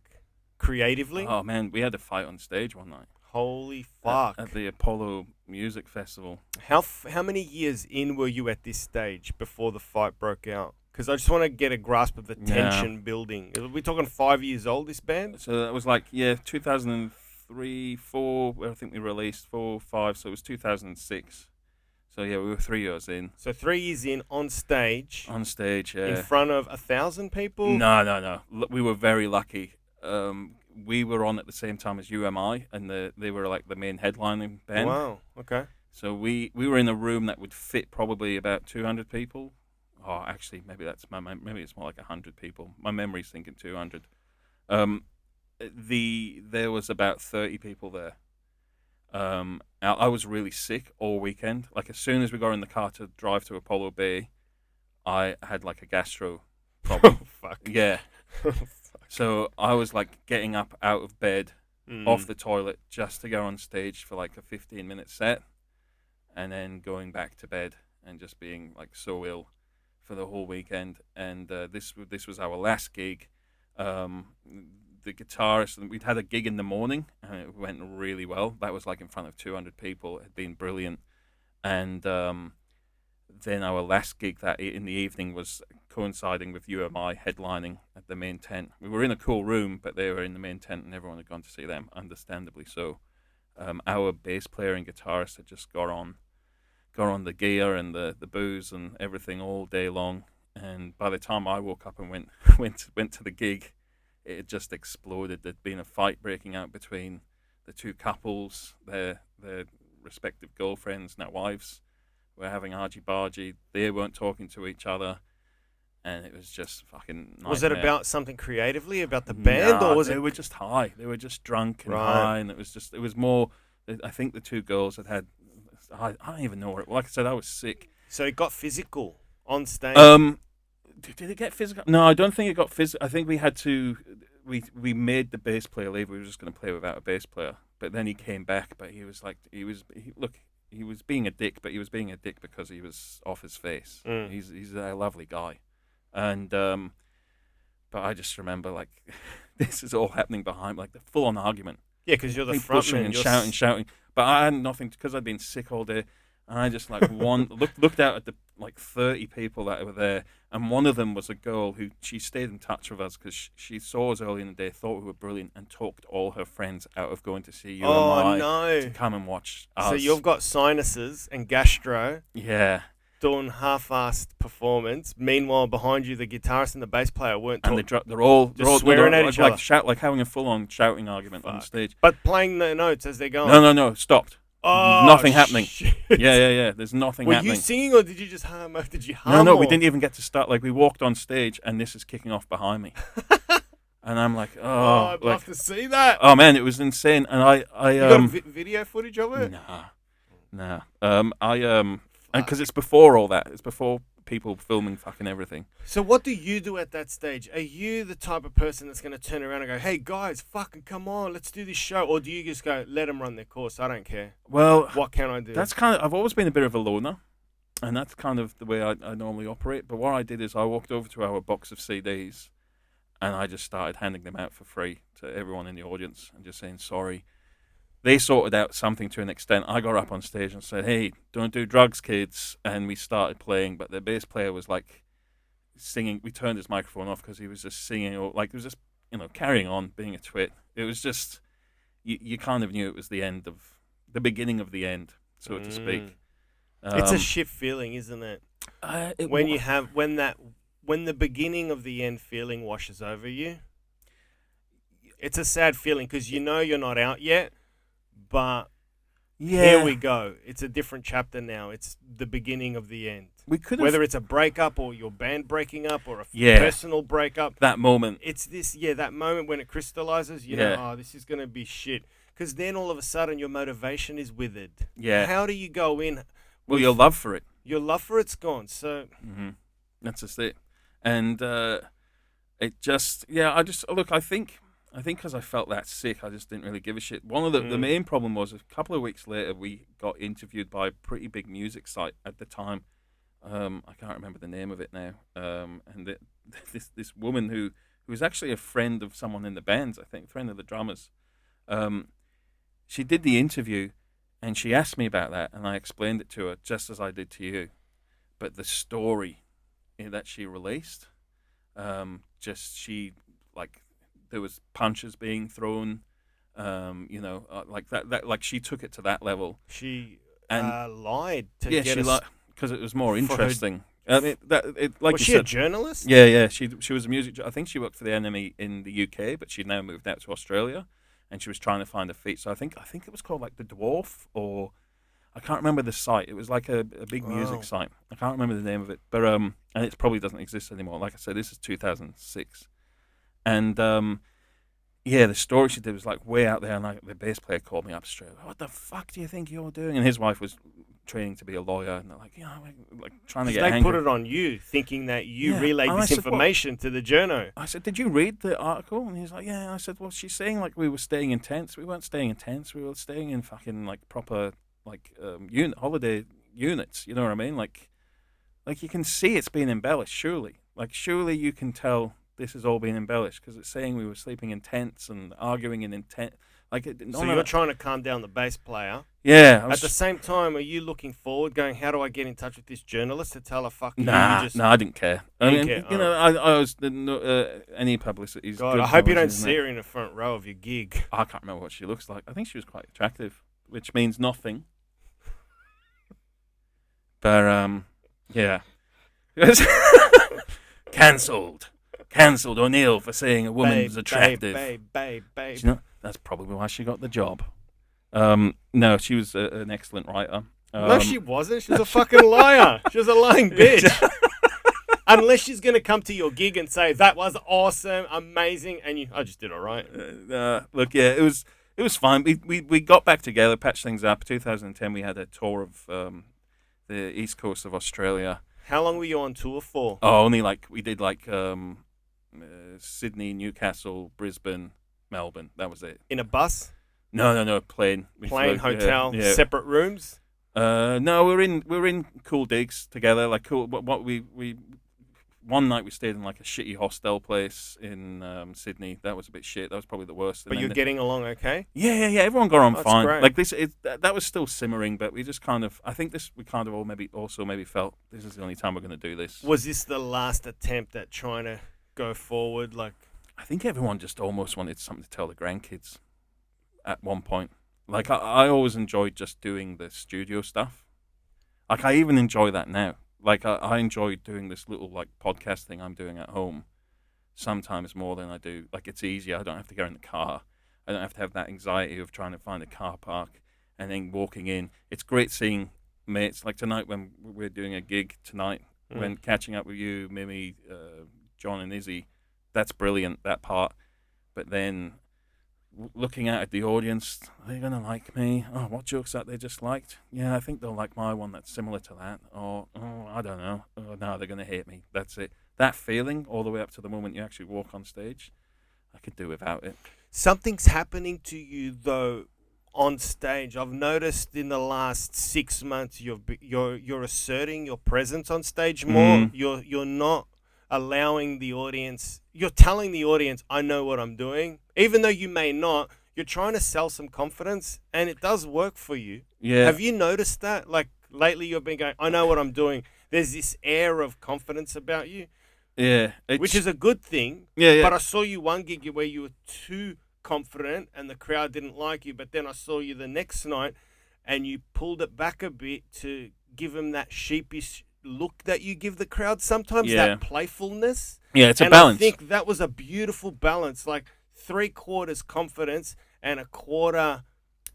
creatively? Oh man, we had a fight on stage one night. Holy fuck! At the Apollo Music Festival. How many years in were you at this stage before the fight broke out? Because I just want to get a grasp of the tension building. Are we talking 5 years old, this band? So that was like 2003, 4. I think we released 4, 5. So it was 2006. So yeah, we were 3 years in. So 3 years in, on stage. On stage, yeah. In front of 1,000 people? No. We were very lucky. We were on at the same time as UMI, and they were like the main headlining band. Wow. Okay. So we were in a room that would fit probably about 200 people. Oh, actually, maybe it's more like 100 people. My memory's thinking 200. There was about 30 people there. I was really sick all weekend. Like as soon as we got in the car to drive to Apollo Bay, I had like a gastro problem. Oh, fuck. Yeah. So I was like getting up out of bed, off the toilet, just to go on stage for like a 15-minute set, and then going back to bed and just being like so ill for the whole weekend. And this was our last gig. The guitarist, we'd had a gig in the morning, and it went really well. That was like in front of 200 people. It had been brilliant. And then our last gig in the evening was coinciding with UMI headlining at the main tent. We were in a cool room, but they were in the main tent, and everyone had gone to see them, understandably so. Our bass player and guitarist had just got on the gear and the booze and everything all day long. And by the time I woke up and went to the gig, it had just exploded. There'd been a fight breaking out between the two couples, their respective girlfriends, now wives. Were having argy-bargy. They weren't talking to each other, and it was just fucking nightmare. Was it about something creatively about the band, or was it? They were just high. They were just drunk and high, and it was more. I think the two girls had. I don't even know what. Like I said, I was sick. So it got physical on stage. Did it get physical? No, I don't think it got physical. I think we had to. We made the bass player leave. We were just going to play without a bass player, but then he came back. But he was like, look. He was being a dick, but he was being a dick because he was off his face. He's a lovely guy, and But I just remember, like, this is all happening behind, like, the full-on argument. Yeah, because you're the Like, front pushing man. and You're shouting. But I had nothing, because I'd been sick all day. And I just, like, looked out at the, like, 30 people that were there. And one of them was a girl who, she stayed in touch with us because she saw us early in the day, thought we were brilliant, and talked all her friends out of going to see you Oh, and no. to come and watch us. So you've got sinuses and gastro. Yeah. Doing half-assed performance. Meanwhile, behind you, the guitarist and the bass player weren't And talking. they're all swearing at each other. like having a full-on shouting argument on stage. But playing the notes as they're going. No, stopped. Oh, Nothing happening. shit. Yeah. There's nothing Were happening. you singing or did you just hum? Did you hum? No, or? we didn't even get to start. Like, we walked on stage, and this is kicking off behind me. And I'm like, Oh, I'd love to see that. Oh man, it was insane. And You got video footage of it? Nah. And because it's before all that. It's before people filming fucking everything. So what do you do at that stage? Are you the type of person that's going to turn around and go, hey, guys, fucking come on, let's do this show? Or do you just go, let them run their course, I don't care? Well, what can I do? That's kind of, I've always been a bit of a loner. And that's kind of the way I normally operate. But what I did is I walked over to our box of CDs and I just started handing them out for free to everyone in the audience and just saying sorry. They sorted out something to an extent. I got up on stage and said, hey, don't do drugs, kids. And we started playing, but the bass player was like singing. We turned his microphone off because he was just singing, or like, it was just, carrying on, being a twit. It was just, you kind of knew it was the beginning of the end, so to speak. It's a shit feeling, isn't it? When the beginning of the end feeling washes over you. It's a sad feeling because you're not out yet. But here we go. It's a different chapter now. It's the beginning of the end. Whether it's a breakup or your band breaking up or a personal breakup. That moment. It's that moment when it crystallizes, know, this is going to be shit. Because then all of a sudden your motivation is withered. Yeah. How do you go in? Well, your love for it. Your love for it's gone. So. Mm-hmm. That's just it. And it just, I think because I felt that sick, I just didn't really give a shit. One of the main problem was a couple of weeks later, we got interviewed by a pretty big music site at the time. I can't remember the name of it now. And this woman who was actually a friend of someone in the band, I think, friend of the drummers. She did the interview, and she asked me about that, and I explained it to her just as I did to you. But the story that she released, there was punches being thrown, like that. Like she took it to that level. She lied to get us because it was more interesting. Was she a journalist? Yeah. She was a music. I think she worked for the Enemy in the UK, but she'd now moved out to Australia, and she was trying to find a feat. So I think it was called like the Dwarf, or I can't remember the site. It was like a big music site. I can't remember the name of it, but and it probably doesn't exist anymore. Like I said, this is 2006. And the story she did was like way out there, and like the bass player called me up straight. What the fuck do you think you're doing? And his wife was training to be a lawyer, and they're like, like trying to get angry. They put it on you, thinking that you relayed this information to the journo. I said, did you read the article? And he's like, yeah. And I said, well, she's saying like we were staying in tents. We weren't staying in tents. We were staying in fucking like proper like holiday units. You know what I mean? Like you can see it's being embellished. Surely you can tell this has all been embellished because it's saying we were sleeping in tents and arguing in tent. So you're trying to calm down the bass player. Yeah. At the same time, are you looking forward, going, how do I get in touch with this journalist to tell her, fuck you? No, I didn't care. I was any publicity. God, I hope you don't see her in the front row of your gig. I can't remember what she looks like. I think she was quite attractive, which means nothing. But yeah. Cancelled O'Neill for saying a woman was attractive. Babe. That's probably why she got the job. No, she was an excellent writer. No, she wasn't. She was a fucking liar. She was a lying bitch. Unless she's going to come to your gig and say, that was awesome, amazing, and I just did all right. Look, yeah, it was fine. We got back together, patched things up. 2010, we had a tour of the east coast of Australia. How long were you on tour for? Oh, only we did Sydney, Newcastle, Brisbane, Melbourne. That was it. In a bus? No, plane. Plane, hotel, separate rooms? No, we're in cool digs together. Like cool. What we one night we stayed in like a shitty hostel place in Sydney. That was a bit shit. That was probably the worst. But you're getting along okay? Yeah. Everyone got on That's fine. great. Like that was still simmering, but we just kind of. I think we kind of all maybe felt this is the only time we're going to do this. Was this the last attempt at trying to go forward? Like, I think everyone just almost wanted something to tell the grandkids at one point. Like, I always enjoyed just doing the studio stuff. Like, I even enjoy that now. Like, I enjoy doing this little, like, podcast thing I'm doing at home sometimes more than I do. Like, it's easier. I don't have to go in the car. I don't have to have that anxiety of trying to find a car park and then walking in. It's great seeing mates. Like, tonight when we're doing a gig tonight, when catching up with you, Mimi, John and Izzy, that's brilliant, that part. But then looking at the audience, are they going to like me? Oh, what jokes that they just liked? Yeah, I think they'll like my one that's similar to that. Or, oh, I don't know. Oh, no, they're going to hate me. That's it. That feeling all the way up to the moment you actually walk on stage, I could do without it. Something's happening to you, though, on stage. I've noticed in the last 6 months you're asserting your presence on stage more. You're not allowing the audience, you're telling the audience, I know what I'm doing. Even though you may not, you're trying to sell some confidence, and it does work for you. Yeah. Have you noticed that? Like, lately you've been going, I know what I'm doing. There's this air of confidence about you. Yeah. Which is a good thing. Yeah. But I saw you one gig where you were too confident and the crowd didn't like you. But then I saw you the next night and you pulled it back a bit to give them that sheepish look that you give the crowd sometimes, that playfulness. Yeah, it's a balance. I think that was a beautiful balance, like 3/4 confidence and 1/4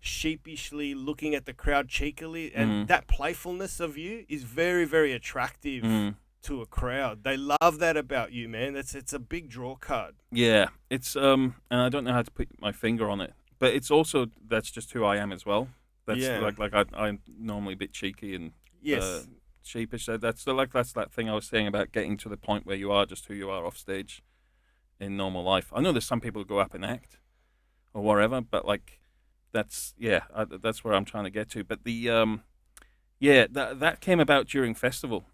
sheepishly looking at the crowd cheekily. And that playfulness of you is very, very attractive to a crowd. They love that about you, man. It's a big draw card. Yeah, it's and I don't know how to put my finger on it, but it's also that's just who I am as well. That's like I'm normally a bit cheeky and sheepish. That's that thing I was saying about getting to the point where you are just who you are off stage in normal life. I know there's some people who go up and act or whatever, but like that's where I'm trying to get to. But the that came about during festival.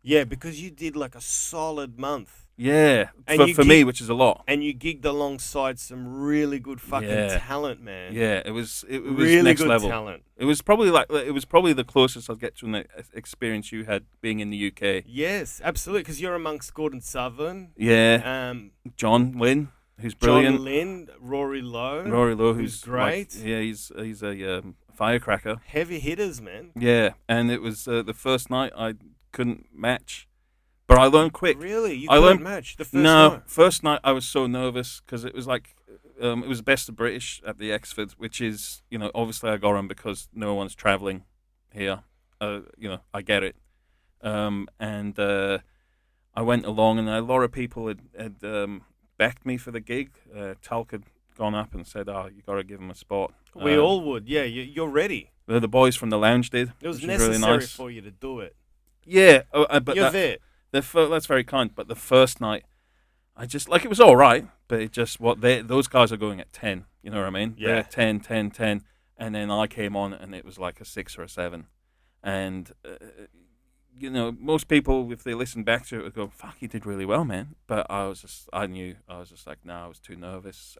Because you did like a solid month. Yeah, for me, which is a lot. And you gigged alongside some really good fucking talent, man. Yeah, it was really next good level. Talent. It was probably the closest I'll get to an experience you had being in the UK. Yes, absolutely, because you're amongst Gordon Southern. Yeah. John Lynn, who's brilliant. John Lynn, Rory Lowe, who's great. He's a firecracker. Heavy hitters, man. Yeah, and it was the first night I couldn't match. But I learned quick. Really? You couldn't match the first night? First night I was so nervous because it was like, it was Best of British at the Exford, which is, obviously I got on because no one's travelling here. I get it. And I went along and a lot of people had backed me for the gig. Talc had gone up and said, you got to give him a spot. We all would. Yeah, you're ready. The boys from the lounge did. It was which necessary was really nice. for you to do it. Yeah. But you're there. That's very kind, but the first night, I just, like, it was all right, but it just, those guys are going at 10, you know what I mean? Yeah. They're at 10, 10, 10, and then I came on, and it was like a 6 or a 7, and, most people, if they listen back to it, would go, fuck, you did really well, man, but I was just like, no, I was too nervous,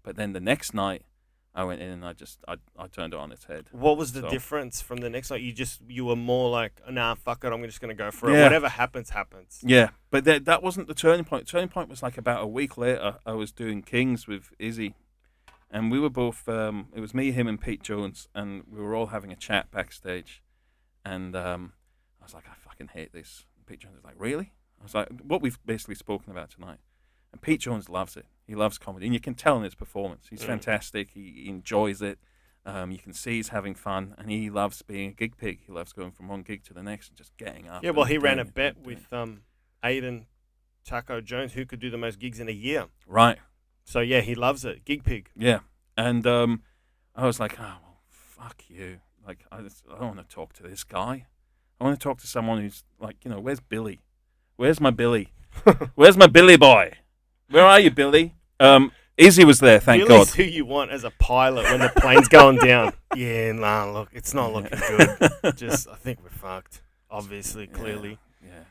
but then the next night, I went in and I turned it on its head. What was the difference from the next night? You were more like, nah, fuck it, I'm just going to go for it. Whatever happens, happens. Yeah, but that wasn't the turning point. The turning point was like about a week later, I was doing Kings with Izzy. And we were both, it was me, him, and Pete Jones. And we were all having a chat backstage. And I was like, I fucking hate this. And Pete Jones was like, really? I was like, what we've basically spoken about tonight. And Pete Jones loves it. He loves comedy. And you can tell in his performance. He's fantastic. He enjoys it. You can see he's having fun. And he loves being a gig pig. He loves going from one gig to the next and just getting up. Yeah, well, he ran a bet with Aidan Taco Jones, who could do the most gigs in a year. Right. So, yeah, he loves it. Gig pig. Yeah. And I was like, oh, well, fuck you. Like, I don't want to talk to this guy. I want to talk to someone who's like, where's Billy? Where's my Billy? Where's my Billy boy? Where are you, Billy? Izzy was there, thank Billy's God. who you want as a pilot when the plane's going down. Yeah, nah, look, it's not looking good. I think we're fucked. Obviously, clearly. Yeah.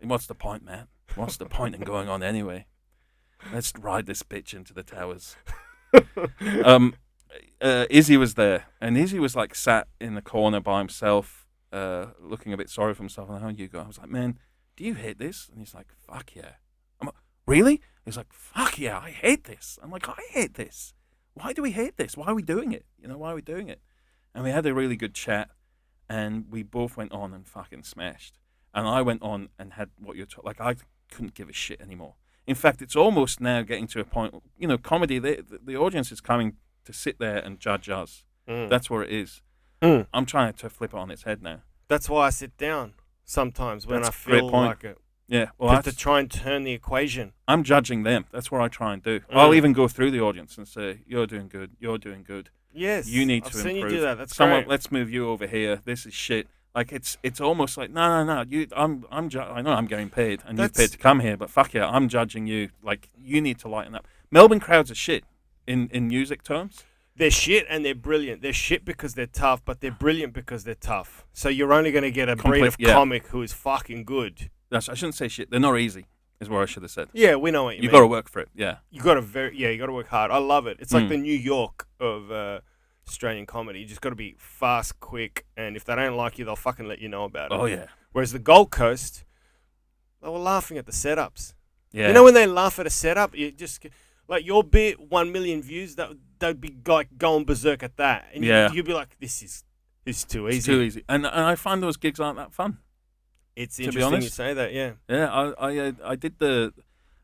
What's the point, man? What's the point in going on anyway? Let's ride this bitch into the towers. Izzy was there, and Izzy was like sat in the corner by himself, looking a bit sorry for himself. And how you go? I was like, man, do you hate this? And he's like, fuck yeah. I'm like, really? He's like, fuck yeah, I hate this. I'm like, I hate this. Why do we hate this? Why are we doing it? Why are we doing it? And we had a really good chat, and we both went on and fucking smashed. And I went on and had what you're talking. Like, I couldn't give a shit anymore. In fact, it's almost now getting to a point. Comedy. The audience is coming to sit there and judge us. That's where it is. I'm trying to flip it on its head now. That's why I sit down sometimes when I feel like it. Yeah, well, to try and turn the equation. I'm judging them. That's what I try and do. I'll even go through the audience and say, "You're doing good. You're doing good. Yes, you need to I've seen improve. you do that. That's Someone, great. let's move you over here. This is shit." Like it's almost like no. I know I'm getting paid and you've paid to come here, but fuck yeah, I'm judging you. Like you need to lighten up. Melbourne crowds are shit in music terms. They're shit and they're brilliant. They're shit because they're tough, but they're brilliant because they're tough. So you're only going to get a breed of comic who is fucking good. I shouldn't say shit. They're not easy, is what I should have said. Yeah, we know what you mean. You got to work for it. Yeah, you got to work hard. I love it. It's like the New York of Australian comedy. You just got to be fast, quick, and if they don't like you, they'll fucking let you know about it. Oh yeah. Whereas the Gold Coast, they were laughing at the setups. Yeah. You know when they laugh at a setup, you just like your bit 1 million views. They'd be like going berserk at that, and you'd be like, "This is too easy." It's too easy, and I find those gigs aren't that fun. It's interesting you say that, yeah. Yeah, I did I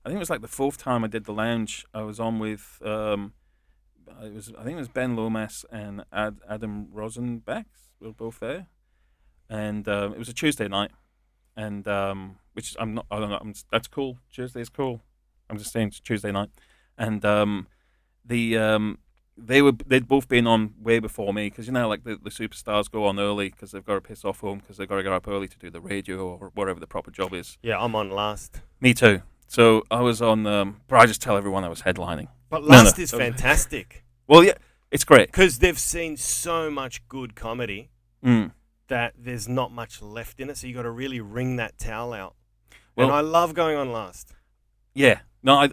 think it was like the fourth time I did the lounge. I was on with I think it was Ben Lomas and Adam Rosenbach. We were both there, and it was a Tuesday night, and which I don't know. That's cool. Tuesday's cool. I'm just saying it's Tuesday night, and they'd both been on way before me because like the superstars go on early because they've got to piss off home because they've got to get up early to do the radio or whatever the proper job is. Yeah, I'm on last. Me too. So I was on. But I just tell everyone I was headlining. But last is fantastic. Well, yeah, it's great because they've seen so much good comedy that there's not much left in it. So you got to really wring that towel out. Well, and I love going on last. Yeah. No,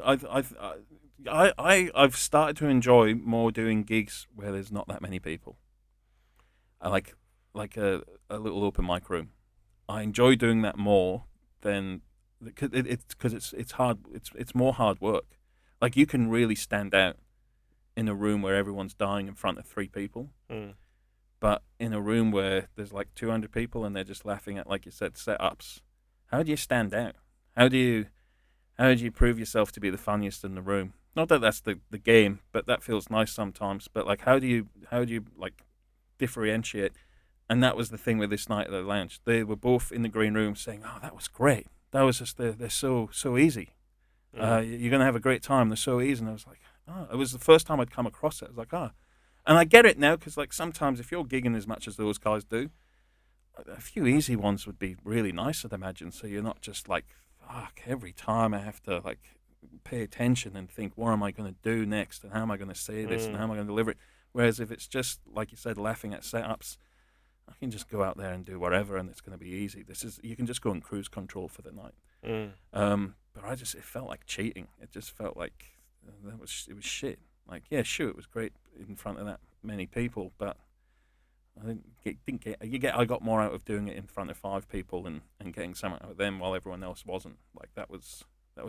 I've started to enjoy more doing gigs where there's not that many people. I like a little open mic room. I enjoy doing that more than because it's hard. It's more hard work. Like you can really stand out in a room where everyone's dying in front of 3 people, but in a room where there's like 200 people and they're just laughing at, like you said, setups. How do you stand out? How do you prove yourself to be the funniest in the room? Not that that's the game, but that feels nice sometimes. But like, how do you like differentiate? And that was the thing with this night at the lounge. They were both in the green room saying, "Oh, that was great. That was just they're so easy. You're gonna have a great time. They're so easy." And I was like, "Oh," it was the first time I'd come across it. I was like, "Oh," and I get it now because like sometimes if you're gigging as much as those guys do, a few easy ones would be really nice, I'd imagine. So you're not just like, fuck, every time I have to like pay attention and think, what am I going to do next, and how am I going to say this, and how am I going to deliver it? Whereas if it's just like you said, laughing at setups, I can just go out there and do whatever, and it's going to be easy. You can just go in cruise control for the night. But it felt like cheating. It just felt like it was shit. Like, yeah, sure, it was great in front of that many people, but I got more out of doing it in front of 5 people and getting something out of them while everyone else wasn't. Like that was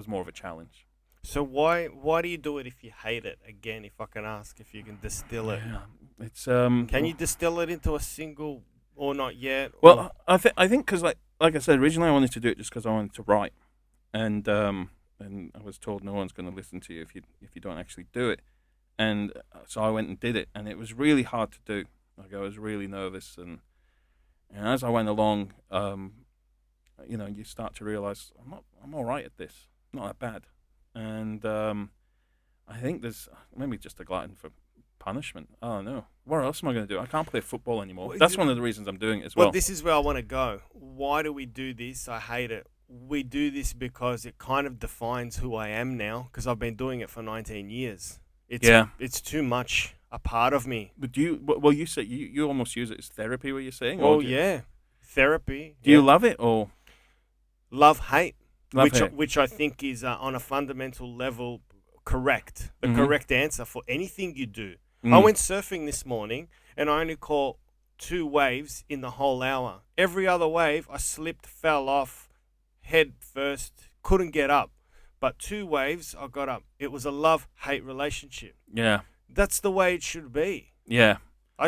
more of a challenge. So why do you do it if you hate it? Again, if I can ask, if you can distill it. Yeah, it's Can you distill it into a single or not yet? Well, I think because like I said originally, I wanted to do it just because I wanted to write, and I was told no one's going to listen to you if you don't actually do it, and so I went and did it, and it was really hard to do. Like I was really nervous, and as I went along, you start to realize I'm all right at this, not that bad, and I think there's maybe just a glutton for punishment. I don't know. What else am I going to do? I can't play football anymore. That's one of the reasons I'm doing it as well. Well, this is where I want to go. Why do we do this? I hate it. We do this because it kind of defines who I am now, because I've been doing it for 19 years. It's too much a part of me. But you say you almost use it as therapy, were you saying? Oh, yeah. Therapy. Do you love it, or? love-hate, Love-hate. which I think is on a fundamental level correct. The correct answer for anything you do. I went surfing this morning, and I only caught 2 waves in the whole hour. Every other wave, I slipped, fell off, head first, couldn't get up. But 2 waves, I got up. It was a love-hate relationship. Yeah. That's the way it should be. Yeah.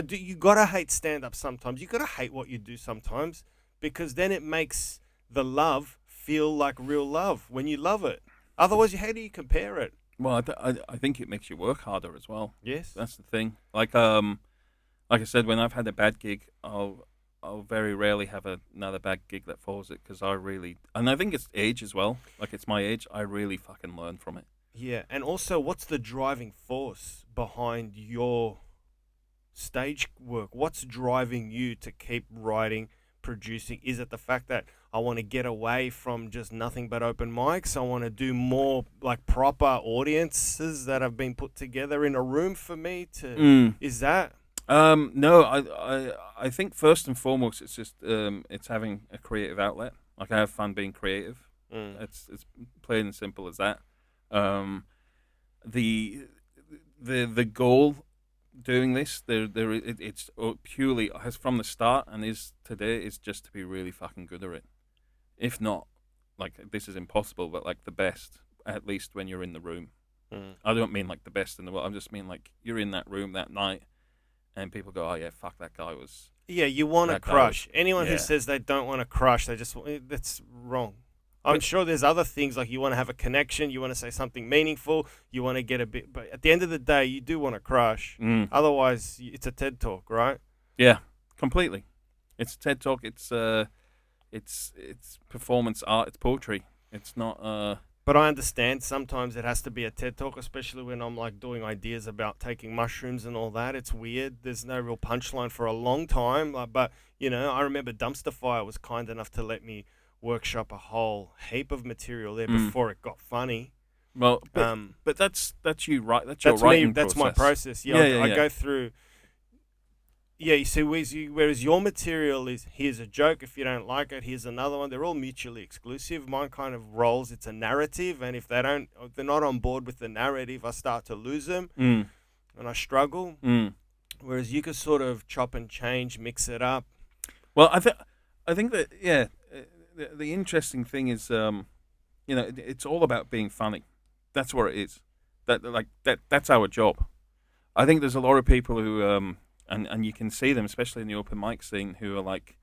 You gotta hate stand-up sometimes. You gotta hate what you do sometimes, because then it makes the love feel like real love when you love it. Otherwise, how do you compare it? Well, I think it makes you work harder as well. Yes. That's the thing. Like I said, when I've had a bad gig, I'll very rarely have another bad gig that follows it, because and I think it's age as well. Like, it's my age. I really fucking learn from it. Yeah, and also, what's the driving force behind your stage work? What's driving you to keep writing, producing? Is it the fact that I want to get away from just nothing but open mics? I want to do more like proper audiences that have been put together in a room for me to. Is that? No, I think first and foremost, it's just it's having a creative outlet. Like, I have fun being creative. It's plain and simple as that. The goal doing this, it's purely has from the start and is today is just to be really fucking good at it. If not, like, this is impossible, but like the best, at least when you're in the room. I don't mean like the best in the world. I just mean like you're in that room that night, and people go, "Oh yeah, fuck, that guy was." Yeah, you want to crush. Anyone who says they don't want to crush, that's wrong. I'm sure there's other things, like you want to have a connection, you want to say something meaningful, you want to get a bit, but at the end of the day, you do want to crush. Otherwise, it's a TED Talk, right? Yeah, completely. It's a TED Talk. It's performance art. It's poetry. It's not. But I understand sometimes it has to be a TED Talk, especially when I'm like doing ideas about taking mushrooms and all that. It's weird. There's no real punchline for a long time. But, I remember Dumpster Fire was kind enough to let me workshop a whole heap of material there before it got funny. Well, but that's you, right? That's your writing process. That's my process. I go through. Yeah, you see, whereas your material is, here's a joke, if you don't like it, here's another one. They're all mutually exclusive. Mine kind of rolls, it's a narrative, and if they're not on board with the narrative, I start to lose them, and I struggle. Whereas you could sort of chop and change, mix it up. Well, I think that, the interesting thing is, it's all about being funny. That's what it is. That's our job. I think there's a lot of people who, and you can see them, especially in the open mic scene, who are like,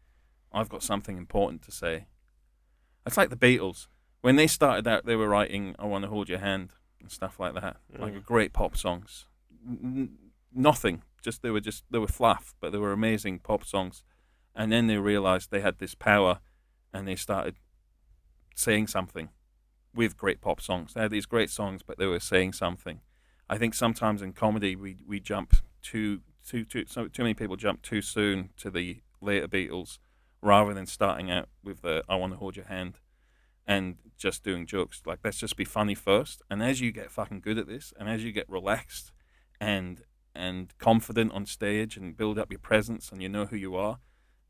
I've got something important to say. It's like the Beatles. When they started out, they were writing I Want to Hold Your Hand and stuff like that. Like great pop songs. Nothing. They were fluff, but they were amazing pop songs. And then they realized they had this power, and they started saying something with great pop songs. They had these great songs, but they were saying something. I think sometimes in comedy we jump too many people jump too soon to the later Beatles, rather than starting out with the I Want to Hold Your Hand and just doing jokes. Like, let's just be funny first, and as you get fucking good at this, and as you get relaxed and confident on stage and build up your presence and you know who you are,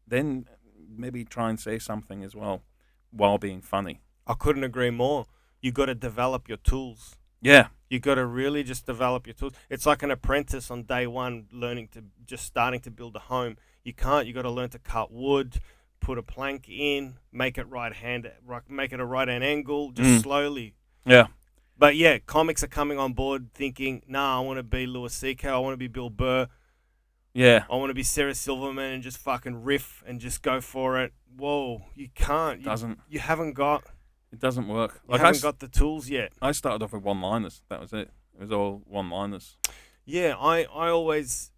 then maybe try and say something as well while being funny. I couldn't agree more. You got to develop your tools. Yeah. You got to really just develop your tools. It's like an apprentice on day one starting to build a home. You got to learn to cut wood, put a plank in, make it a right hand angle, just slowly. Yeah. But yeah, comics are coming on board thinking, I want to be Louis C.K., I want to be Bill Burr. Yeah. I want to be Sarah Silverman and just fucking riff and just go for it. Whoa, you can't. You haven't got... It doesn't work. You haven't got the tools yet. I started off with one-liners. That was it. It was all one-liners. Yeah, I always...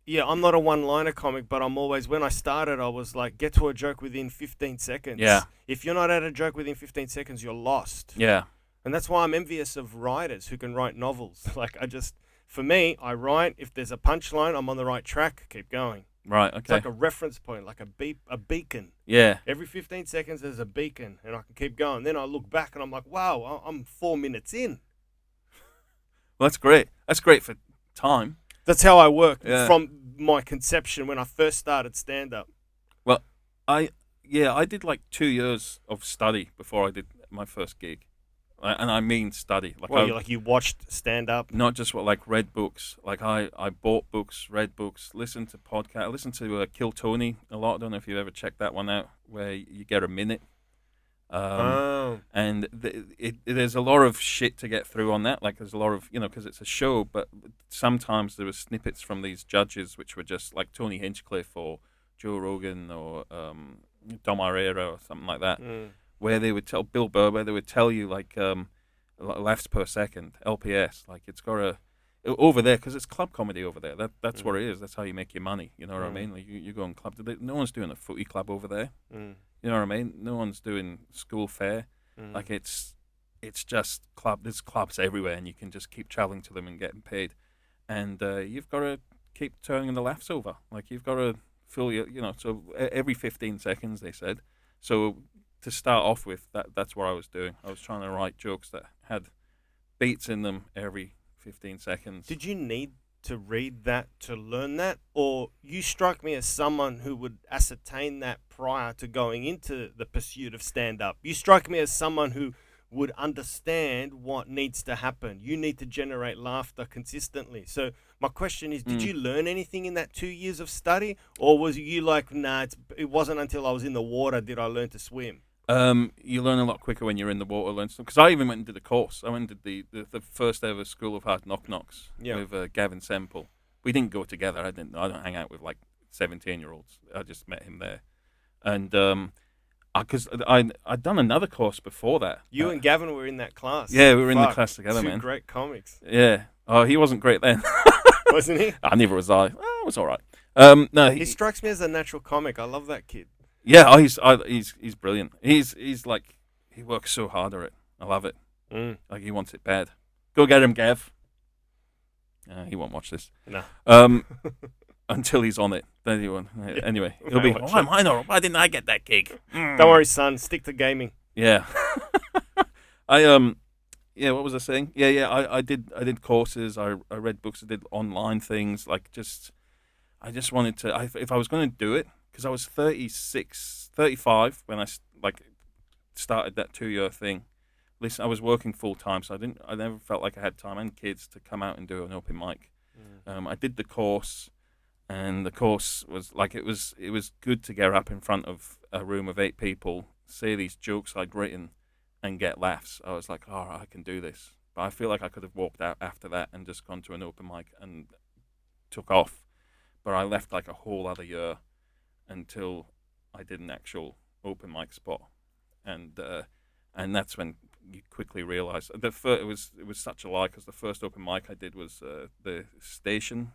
Yeah, I'm not a one-liner comic, but I'm always... When I started, I was like, get to a joke within 15 seconds. Yeah. If you're not at a joke within 15 seconds, you're lost. Yeah. And that's why I'm envious of writers who can write novels. For me, I write. If there's a punchline, I'm on the right track. Keep going. Right, okay. It's like a reference point, like a beacon. Yeah. Every 15 seconds there's a beacon, and I can keep going. Then I look back and I'm like, wow, I'm 4 minutes in. Well, that's great. That's great for time. That's how I work from my conception when I first started stand-up. Well, Yeah, I did like 2 years of study before I did my first gig, and I mean study. Like Well, you watched stand up. not just read books. Like I bought books, read books, listened to podcasts. I listened to Kill Tony a lot. I don't know if you've ever checked that one out, where you get a minute. And there's a lot of shit to get through on that. Like there's a lot of, because it's a show, but sometimes there were snippets from these judges which were just like Tony Hinchcliffe or Joe Rogan or Dom Irrera or something like that, where they would tell Bill Burr, where they would tell you like laughs per second, LPS, like it's got a over there, because it's club comedy over there. That's what it is. That's how you make your money. You know what I mean? Like you go on club. No one's doing a footy club over there. You know what I mean? No one's doing school fair. Like it's just club. There's clubs everywhere, and you can just keep traveling to them and getting paid. And you've got to keep turning the laughs over. Like you've got to fill your, so every 15 seconds they said. So to start off with, that's what I was doing. I was trying to write jokes that had beats in them every 15 seconds. Did you need to read that to learn that, or you struck me as someone who would ascertain that prior to going into the pursuit of stand-up? You struck me as someone who would understand what needs to happen. You need to generate laughter consistently. So my question is, did you learn anything in that 2 years of study, or was you like, nah, it wasn't until I was in the water did I learn to swim? You learn a lot quicker when you're in the water. Because I even went and did a course. I went and did the first ever School of Hard Knock Knocks with Gavin Semple. We didn't go together. I don't hang out with like 17-year-olds. I just met him there, and because I'd done another course before that. You and Gavin were in that class. Yeah, we were in the class together, Two man. great comics. Yeah. Oh, he wasn't great then. Wasn't he? Neither was I. Oh, it was all right. No, he strikes me as a natural comic. I love that kid. Yeah, he's brilliant. He's like, he works so hard at it. I love it. Like he wants it bad. Go get him, Gav. He won't watch this. No. Until he's on it. Then he won't. Anyway, he'll be. Why didn't I get that gig? Don't worry, son. Stick to gaming. Yeah. Yeah. What was I saying? Yeah. I did courses. I read books. I did online things. Like I just wanted to. If I was going to do it. Because I was 35 when I started that 2-year thing. Listen, I was working full time, so I never felt like I had time and kids to come out and do an open mic. I did the course, and the course was like it was good to get up in front of a room of 8 people, say these jokes I'd written, and get laughs. I was like, oh, I can do this. But I feel like I could have walked out after that and just gone to an open mic and took off. But I left like a whole other year until I did an actual open mic spot, and that's when you quickly realise it was such a lie, because the first open mic I did was the station,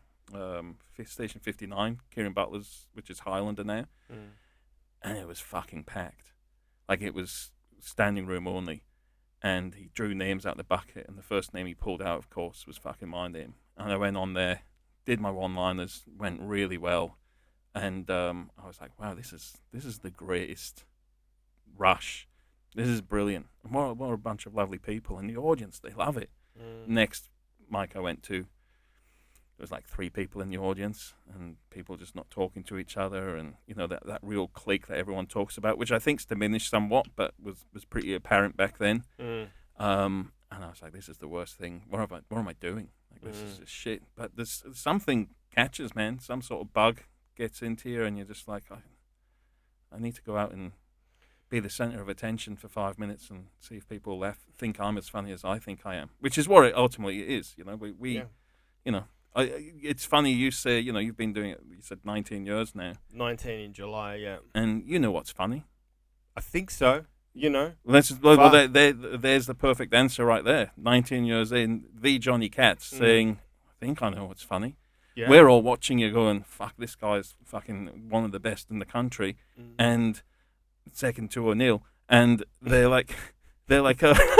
Station 59, Kieran Butler's, which is Highlander now, and it was fucking packed, like it was standing room only, and he drew names out the bucket, and the first name he pulled out, of course, was fucking my name, and I went on there, did my one-liners, went really well. And I was like, wow, this is the greatest rush. This is brilliant. And what a bunch of lovely people. And the audience, they love it. Next mic I went to, there was like 3 people in the audience, and people just not talking to each other, and that real clique that everyone talks about, which I think's diminished somewhat, but was pretty apparent back then. And I was like, this is the worst thing. What am I doing? Like this is just shit. But there's something catches, man. Some sort of bug gets into you, and you're just like, I need to go out and be the center of attention for 5 minutes and see if people think I'm as funny as I think I am, which is what it ultimately is. It's funny you say, you've been doing it, you said 19 years now. 19 in July, yeah. And you know what's funny? I think so. There's the perfect answer right there. 19 years in, the Johnny Katz saying, I think I know what's funny. Yeah. We're all watching you going, fuck, this guy's fucking one of the best in the country, and second to O'Neill, and they're like, we're like, and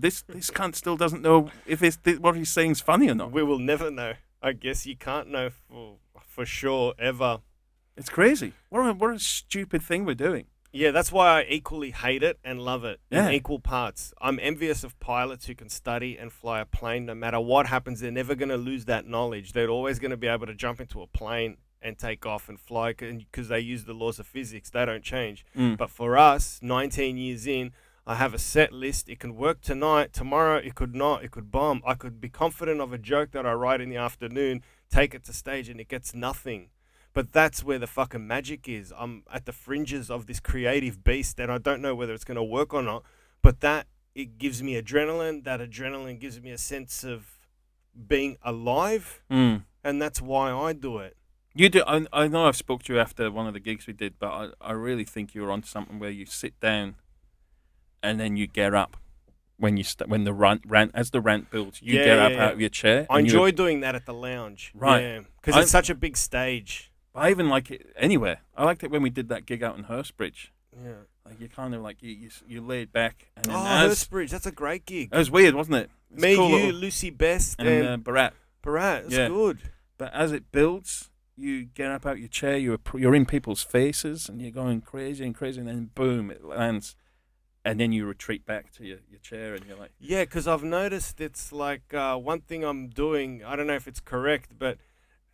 this cunt still doesn't know if what he's saying is funny or not. We will never know. I guess you can't know for sure ever. It's crazy. What a stupid thing we're doing. Yeah, that's why I equally hate it and love it Yeah. in equal parts. I'm envious of pilots who can study and fly a plane no matter what happens. They're never going to lose that knowledge. They're always going to be able to jump into a plane and take off and fly because they use the laws of physics. They don't change. Mm. But for us, 19 years in, I have a set list. It can work tonight. Tomorrow, it could not. It could bomb. I could be confident of a joke that I write in the afternoon, take it to stage, and it gets nothing. But that's where the fucking magic is. I'm at the fringes of this creative beast, and I don't know whether it's going to work or not. But it gives me adrenaline. That adrenaline gives me a sense of being alive, Mm. and that's why I do it. You do. I know I've spoke to you after one of the gigs we did, but I really think you were onto something where you sit down, and then you get up when the rant as the rant builds. You get up out of your chair. I enjoy doing that at the lounge, Right. Because it's such a big stage. I even like it anywhere. I liked it when we did that gig out in Hurstbridge. Yeah. Like you kind of like you laid back and then Hurstbridge, that's a great gig. It was weird, wasn't it? It's Me, cool you, little- Lucy Best, and Barat. Barat. That's Yeah. good. But as it builds, you get up out your chair. You're in people's faces, and you're going crazy and crazy, and then boom, it lands, and then you retreat back to your chair, and you're like, Yeah, because I've noticed it's like one thing I'm doing. I don't know if it's correct, but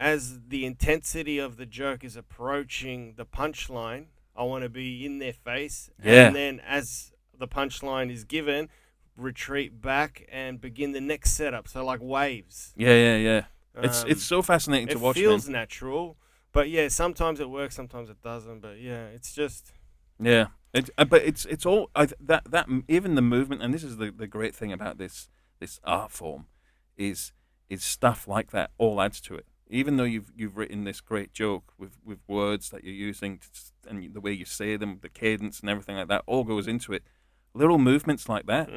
as the intensity of the joke is approaching the punchline, I want to be in their face. Yeah. And then as the punchline is given, retreat back and begin the next setup. So like waves. yeah. It's so fascinating to watch. It feels man. natural, but yeah, sometimes it works, sometimes it doesn't. But yeah, it's just Yeah, but it's all that even the movement, and this is the great thing about this art form, is stuff like that all adds to it. Even though you've written this great joke with words that you're using and the way you say them, the cadence and everything like that, all goes into it. Little movements like that,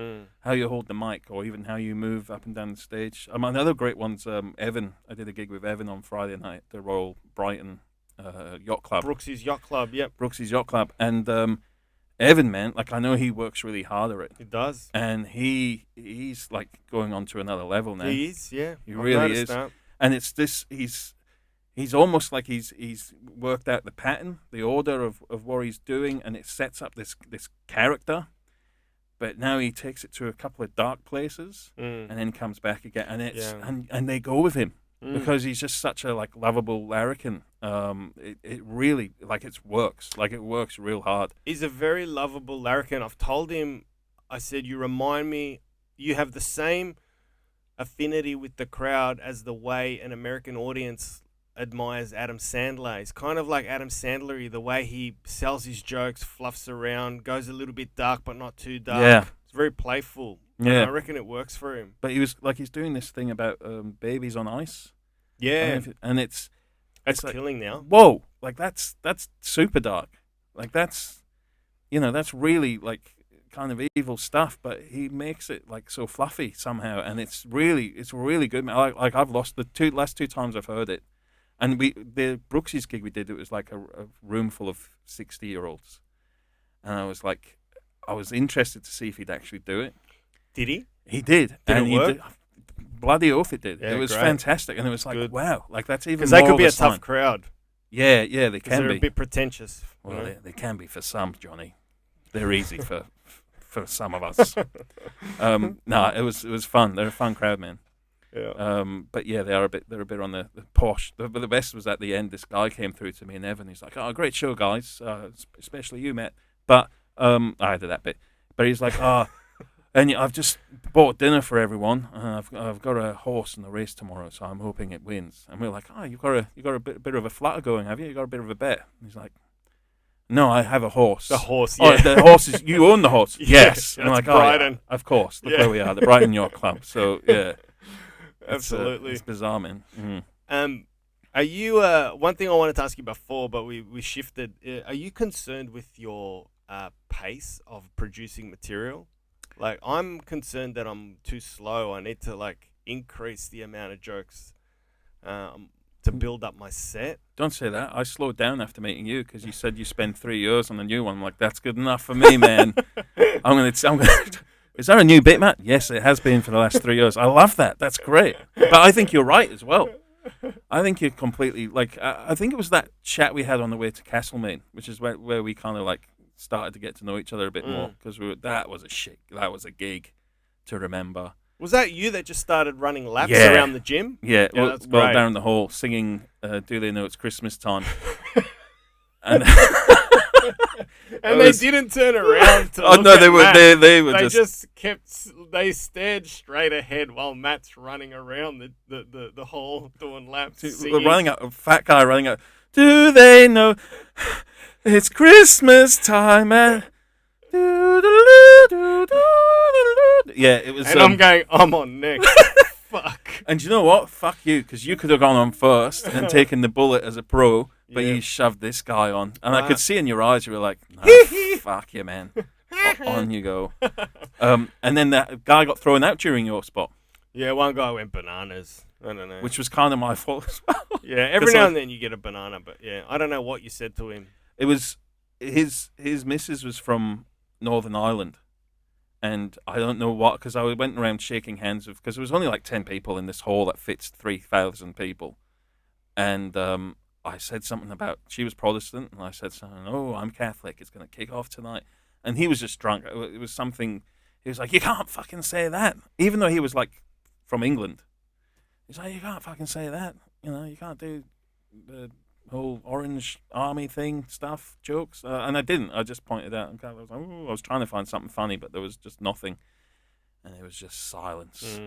how you hold the mic, or even how you move up and down the stage. Another great one's Evan. I did a gig with Evan on Friday night at the Royal Brighton Yacht Club. Brooksy's Yacht Club. Yep, Brooksy's Yacht Club, and Evan, man, like I know he works really hard at it. He does, and he's like going on to another level now. He is, yeah. He really is. That. And it's this. He's almost like he's worked out the pattern, the order of what he's doing, and it sets up this character. But now he takes it to a couple of dark places, and then comes back again, and and they go with him because he's just such a like lovable larrikin. It really it works real hard. He's a very lovable larrikin. I've told him, I said, you remind me, you have the same affinity with the crowd as the way an American audience admires Adam Sandler. It's kind of like Adam Sandler, the way he sells his jokes, fluffs around, goes a little bit dark but not too dark. Yeah. It's very playful. Yeah. And I reckon it works for him. But he's doing this thing about babies on ice. Yeah. And it's like, killing now. Whoa, like that's super dark. Like that's really like kind of evil stuff, but he makes it like so fluffy somehow, and it's really good. Like I've lost the last two times I've heard it. And the Brooksy's gig we did, it was like a room full of 60-year-olds. And I was interested to see if he'd actually do it. Did he? He did. Did it work? Bloody oath it did. Yeah, it was great. fantastic. And it was like, Good. wow, like that's even Because more they could be of a tough sign. crowd. Yeah, they can They're be. a bit pretentious. Well, they can be for some, Johnny. They're easy for some of us. No, it was fun. They're a fun crowd, man. Yeah. But yeah, they're a bit on the posh. But the best was at the end. This guy came through to me and Evan. He's like, "Oh, great show, guys. Especially you, Matt." But I did that bit. But he's like, and I've just bought dinner for everyone. I've got a horse in the race tomorrow, so I'm hoping it wins. And we're like, "Oh, you got a bit of a flutter going, have you? You got a bit of a bet?" And he's like, "No, I have a horse." The horse, yeah. yeah. Oh, the horse is you own the horse. Yes. And I'm like, Brighton. "Oh, yeah, of course. Look where we are, the Brighton Yacht Club." So yeah. Absolutely. It's bizarre, man. Mm. Are you one thing I wanted to ask you before, but we shifted. Are you concerned with your pace of producing material? Like, I'm concerned that I'm too slow. I need to like increase the amount of jokes to build up my set. Don't say that. I slowed down after meeting you because you said you spent 3 years on a new one. I'm like, that's good enough for me, man. I'm gonna. Is that a new bit, Matt? Yes, it has been for the last 3 years. I love that. That's great. But I think you're right as well. I think you're completely, like, I think it was that chat we had on the way to Castlemaine, which is where we kind of, like, started to get to know each other a bit more because that was a gig to remember. Was that you that just started running laps around the gym? Yeah, well, that's great. down the hall singing "Do They Know It's Christmas Time," and and they didn't turn around to oh look no, at they were Matt. they just They stared straight ahead while Matt's running around the hall doing laps. Singing. running out. A fat guy running out. Do they know it's Christmas time? And yeah, it was. And I'm going. I'm on next. Fuck. And you know what? Fuck you, because you could have gone on first and taken the bullet as a pro, but you shoved this guy on, and I could see in your eyes you were like, nah, "Fuck you, man." On you go. And then that guy got thrown out during your spot. Yeah, one guy went bananas. I don't know. Which was kind of my fault as well. Yeah, every now and then you get a banana, but yeah, I don't know what you said to him. It was his missus was from Northern Ireland, and I don't know what, because I went around shaking hands with, because there was only like 10 people in this hall that fits 3,000 people, and I said something about she was Protestant, and I said something. Oh, I'm Catholic. It's going to kick off tonight, and he was just drunk. It was something. He was like, you can't fucking say that, even though he was like from England. He's like, you can't fucking say that. You know, you can't do the whole Orange Army thing stuff, jokes. And I didn't. I just pointed out. And I was like, I was trying to find something funny, but there was just nothing. And it was just silence.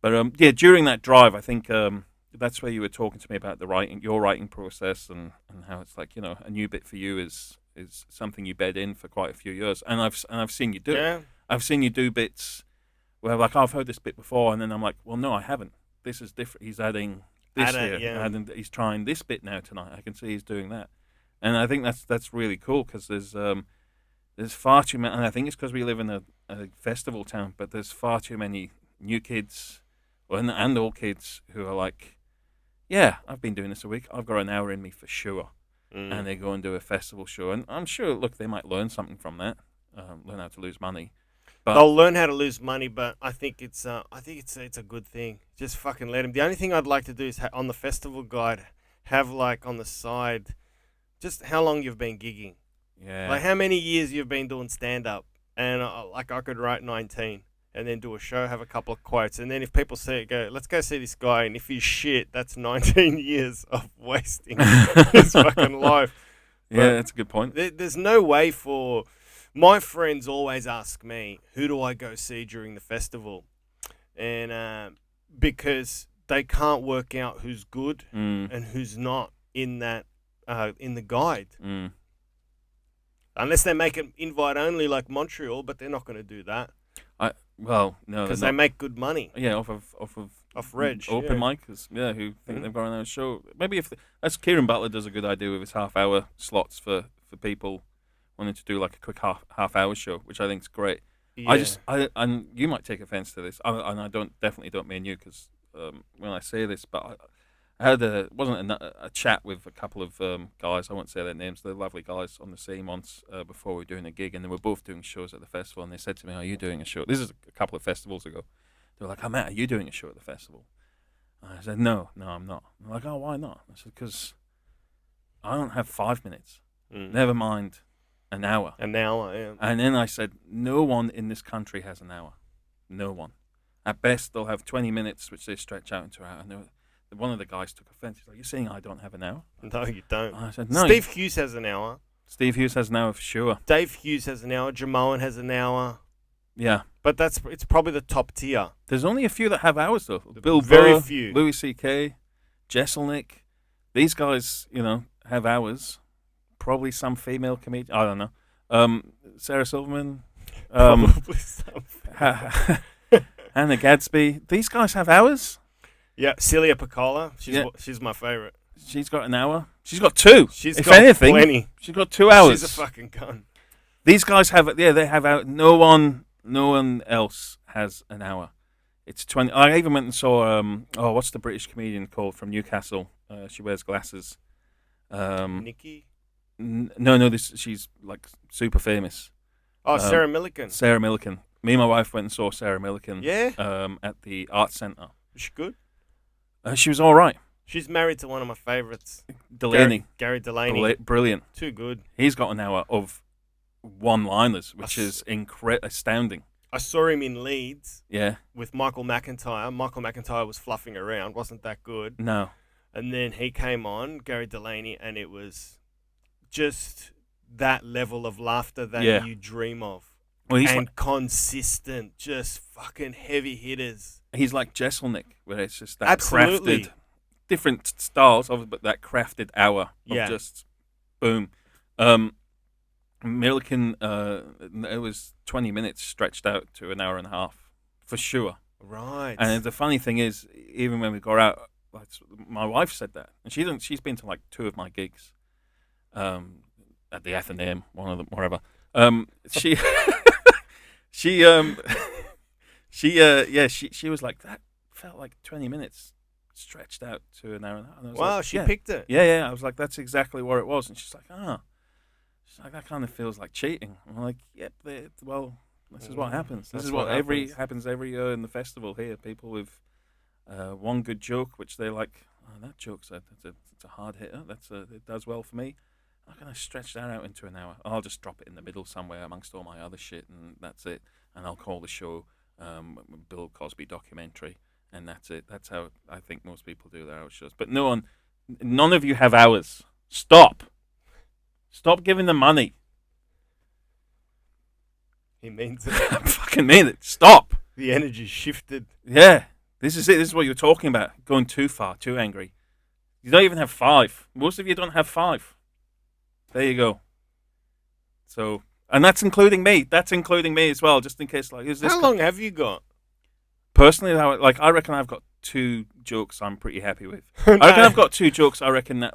But yeah, during that drive, I think that's where you were talking to me about your writing process, and how it's like, you know, a new bit for you is something you bed in for quite a few years. And I've seen you do it. I've seen you do bits where like, oh, I've heard this bit before, and then I'm like, well, no, I haven't. This is different. He's adding this here, he's trying this bit now tonight. I can see he's doing that, and I think that's really cool, because there's far too many, and I think it's because we live in a festival town, but there's far too many new kids, and old kids who are like, yeah, I've been doing this a week. I've got an hour in me for sure, and they go and do a festival show, and I'm sure, look, they might learn something from that, learn how to lose money. But they'll learn how to lose money, but I think it's a good thing. Just fucking let him. The only thing I'd like to do is on the festival guide have like on the side just how long you've been gigging. Yeah. Like how many years you've been doing stand up, and like I could write 19 and then do a show, have a couple of quotes, and then if people see it, go, let's go see this guy, and if he's shit, that's 19 years of wasting his fucking life. Yeah, that's a good point. There's no way for. My friends always ask me, who do I go see during the festival? And because they can't work out who's good and who's not in that in the guide. Unless they make it invite only like Montreal, but they're not going to do that. No, because they make good money. Yeah, off Reg, open micers. Yeah, who think they've got on their show. Maybe as Kieran Butler does a good idea with his half-hour slots for people wanting to do like a quick half-hour show, which I think is great. Yeah. And you might take offense to this, and I definitely don't mean you, because when I say this, but I had a chat with a couple of guys. I won't say their names. They're lovely guys on the scene once before we were doing a gig, and they were both doing shows at the festival. And they said to me, "Are you doing a show?" This is a couple of festivals ago. They were like, "Oh, Matt, are you doing a show at the festival?" And I said, "No, I'm not." And they're like, "Oh, why not?" I said, "Because I don't have 5 minutes. Never mind an hour." An hour, yeah. And then I said, "No one in this country has an hour. No one. At best, they'll have 20 minutes, which they stretch out into an hour." And one of the guys took offense. He's like, "You're saying I don't have an hour?" No, you don't. And I said, "No." Steve Hughes has an hour. Steve Hughes has an hour for sure. Dave Hughes has an hour. Jamoan has an hour. Yeah. But it's probably the top tier. There's only a few that have hours, though. Bill Very Burr, few. Louis C.K., Jesselnick. These guys, have hours. Probably some female comedian. I don't know. Sarah Silverman. Probably some. Hannah Gadsby. These guys have hours? Yeah, Celia Piccola. She's my favorite. She's got an hour. She's got two. She's if got anything, plenty. She's got 2 hours. She's a fucking gun. These guys have it. Yeah, they have out. No one else has an hour. It's 20. I even went and saw. What's the British comedian called from Newcastle? She wears glasses. Nikki. No. She's like super famous. Oh, Sarah Millican. Sarah Millican. Me and my wife went and saw Sarah Millican. Yeah. At the Arts Centre. Was she good? She was all right. She's married to one of my favourites. Delaney. Gary Delaney. Brilliant. Too good. He's got an hour of one-liners, which is astounding. I saw him in Leeds. Yeah. With Michael McIntyre. Michael McIntyre was fluffing around, wasn't that good. No. And then he came on, Gary Delaney, and it was just that level of laughter that you dream of. Well, he's and consistent, just fucking heavy hitters. He's like Jesselnick, where it's just that crafted, different styles of it, but that crafted hour of just boom. Milliken, it was 20 minutes stretched out to an hour and a half, for sure. Right. And the funny thing is, even when we got out, my wife said that, and she's been to like 2 of my gigs, at the Athenaeum, one of them, whatever. She was like, that felt like 20 minutes stretched out to an hour and a half. And I was like, she picked it. Yeah. I was like, that's exactly what it was. And she's like, she's like, that kind of feels like cheating. I'm like, yep. Well, this is what happens. This is what happens every year in the festival here. People with one good joke, which they're like, that joke's it's a hard hitter. It does well for me. I'm going to stretch that out into an hour. I'll just drop it in the middle somewhere amongst all my other shit, and that's it. And I'll call the show Bill Cosby documentary, and that's it. That's how I think most people do their hour shows. But none of you have hours. Stop giving them money. He means it. I fucking mean it. Stop. The energy shifted. Yeah. This is it. This is what you're talking about. Going too far, too angry. You don't even have 5. Most of you don't have 5. There you go. So, and that's including me. That's including me as well, just in case. Like, how long have you got? Personally, I reckon I've got 2 jokes I'm pretty happy with. I reckon I've got 2 jokes. I reckon that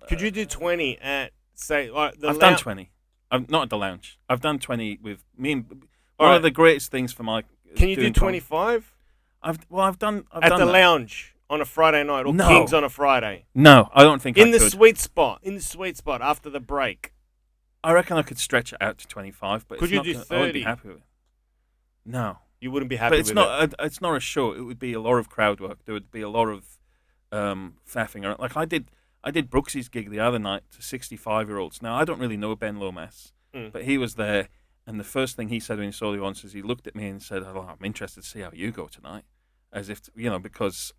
could you do 20 at say like the? I've done 20. I'm not at the lounge. I've done 20 with me. And one of the greatest things for my. Can you do 25? I've done at the lounge. On a Friday night, or Kings on a Friday. No, I don't think I could. Sweet spot, in the sweet spot after the break. I reckon I could stretch it out to 25, but could you do 30? I wouldn't be happy with it. No, you wouldn't be happy. But it's not a show. It would be a lot of crowd work. There would be a lot of faffing around. Like I did Brooksy's gig the other night to 65-year-olds. Now I don't really know Ben Lomas, but he was there, and the first thing he said when he saw the audience is he looked at me and said, "Oh, I'm interested to see how you go tonight." As if, because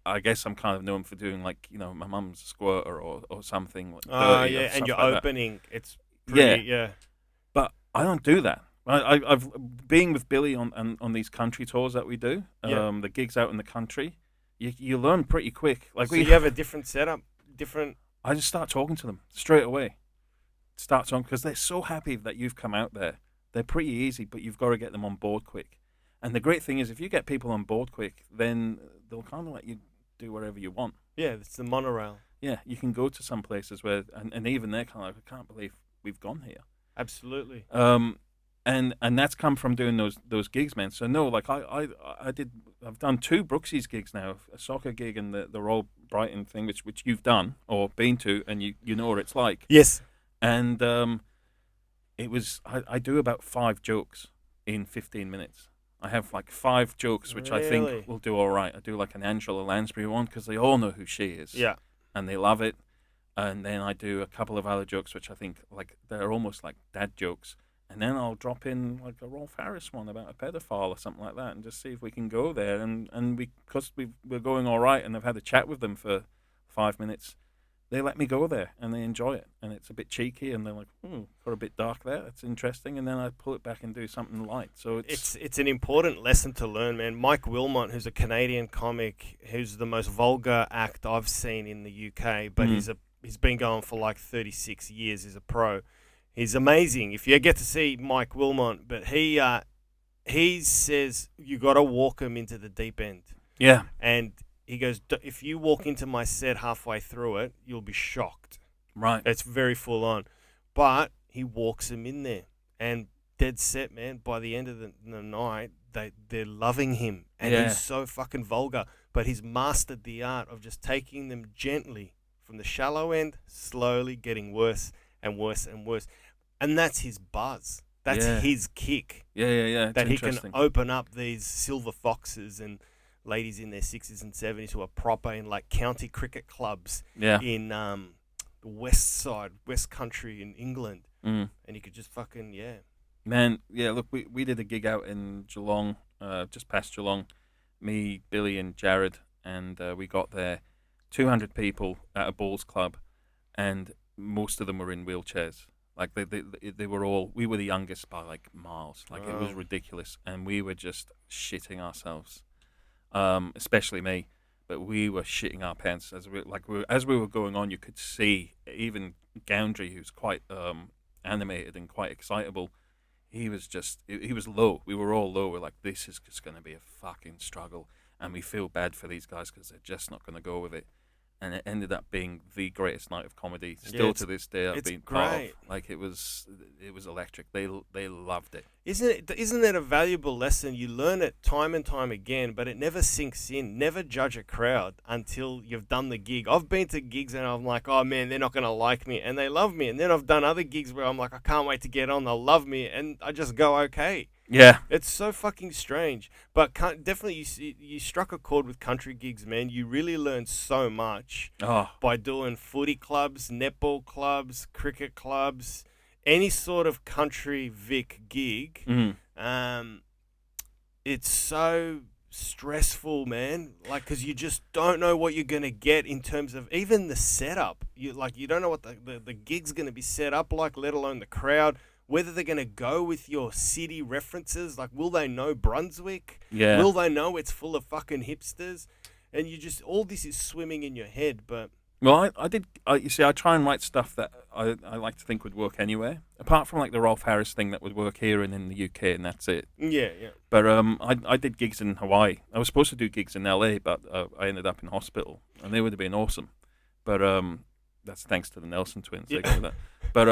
I guess I'm kind of known for doing, like, my mum's a squirter or something. Like and you're like opening. That. It's pretty, yeah. But I don't do that. I've been with Billy on these country tours that we do, the gigs out in the country, you learn pretty quick. Like, so you have a different setup? I just start talking to them straight away. Start talking, because they're so happy that you've come out there. They're pretty easy, but you've got to get them on board quick. And the great thing is, if you get people on board quick, then they'll kind of let you do whatever you want. Yeah, it's the monorail. Yeah, you can go to some places where, and even they're kind of like, I can't believe we've gone here. Absolutely. And that's come from doing those gigs, man. So no, like I've done 2 Brooksy's gigs now, a soccer gig and the Royal Brighton thing, which you've done or been to, and you know what it's like. Yes. And it was I do about 5 jokes in 15 minutes. I have like 5 jokes, which I think will do all right. I do like an Angela Lansbury one because they all know who she is. Yeah. And they love it. And then I do a couple of other jokes, which I think like they're almost like dad jokes. And then I'll drop in like a Rolf Harris one about a pedophile or something like that, and just see if we can go there. And because we're going all right, and I've had a chat with them for 5 minutes, they let me go there and they enjoy it. And it's a bit cheeky, and they're like, got a bit dark there. That's interesting. And then I pull it back and do something light. So it's an important lesson to learn, man. Mike Wilmot, who's a Canadian comic, who's the most vulgar act I've seen in the UK, but he's been going for like 36 years. He's a pro. He's amazing. If you get to see Mike Wilmot, but he says you got to walk him into the deep end. Yeah. And he goes, if you walk into my set halfway through it, you'll be shocked. Right. It's very full on. But he walks him in there. And dead set, man, by the end of the night, they're loving him. And he's so fucking vulgar. But he's mastered the art of just taking them gently from the shallow end, slowly getting worse and worse and worse. And that's his buzz. That's his kick. Yeah. That he can open up these silver foxes and ladies in their 60s and 70s who are proper in like county cricket clubs in the west country in England. Mm. and you could just fucking Man, yeah. Look, we did a gig out in Geelong, just past Geelong. Me, Billy, and Jared, and we got there. 200 people at a bowls club, and most of them were in wheelchairs. Like they were all. We were the youngest by like miles. Like it was ridiculous, and we were just shitting ourselves. Especially me, but we were shitting our pants as we were going on. You could see even Goundry, who's quite animated and quite excitable. He was low. We were all low. We're like, this is just going to be a fucking struggle, and we feel bad for these guys because they're just not going to go with it. And it ended up being the greatest night of comedy. Still to this day, I've been part of. Like it was electric. They loved it. Isn't it a valuable lesson? You learn it time and time again, but it never sinks in. Never judge a crowd until you've done the gig. I've been to gigs and I'm like, oh man, they're not gonna like me, and they love me. And then I've done other gigs where I'm like, I can't wait to get on. They'll love me, and I just go okay. Yeah, it's so fucking strange. But definitely, you struck a chord with country gigs, man. You really learn so much by doing footy clubs, netball clubs, cricket clubs, any sort of country Vic gig. It's so stressful, man. Like, because you just don't know what you're gonna get in terms of even the setup. You don't know what the gig's gonna be set up like, let alone the crowd. Whether they're going to go with your city references, like, will they know Brunswick? Yeah. Will they know it's full of fucking hipsters? And all this is swimming in your head, but... Well, you see, I try and write stuff that I like to think would work anywhere. Apart from, like, the Rolf Harris thing that would work here and in the UK, and that's it. Yeah. But I did gigs in Hawaii. I was supposed to do gigs in LA, but I ended up in hospital, and they would have been awesome. But that's thanks to the Nelson twins. They got that. But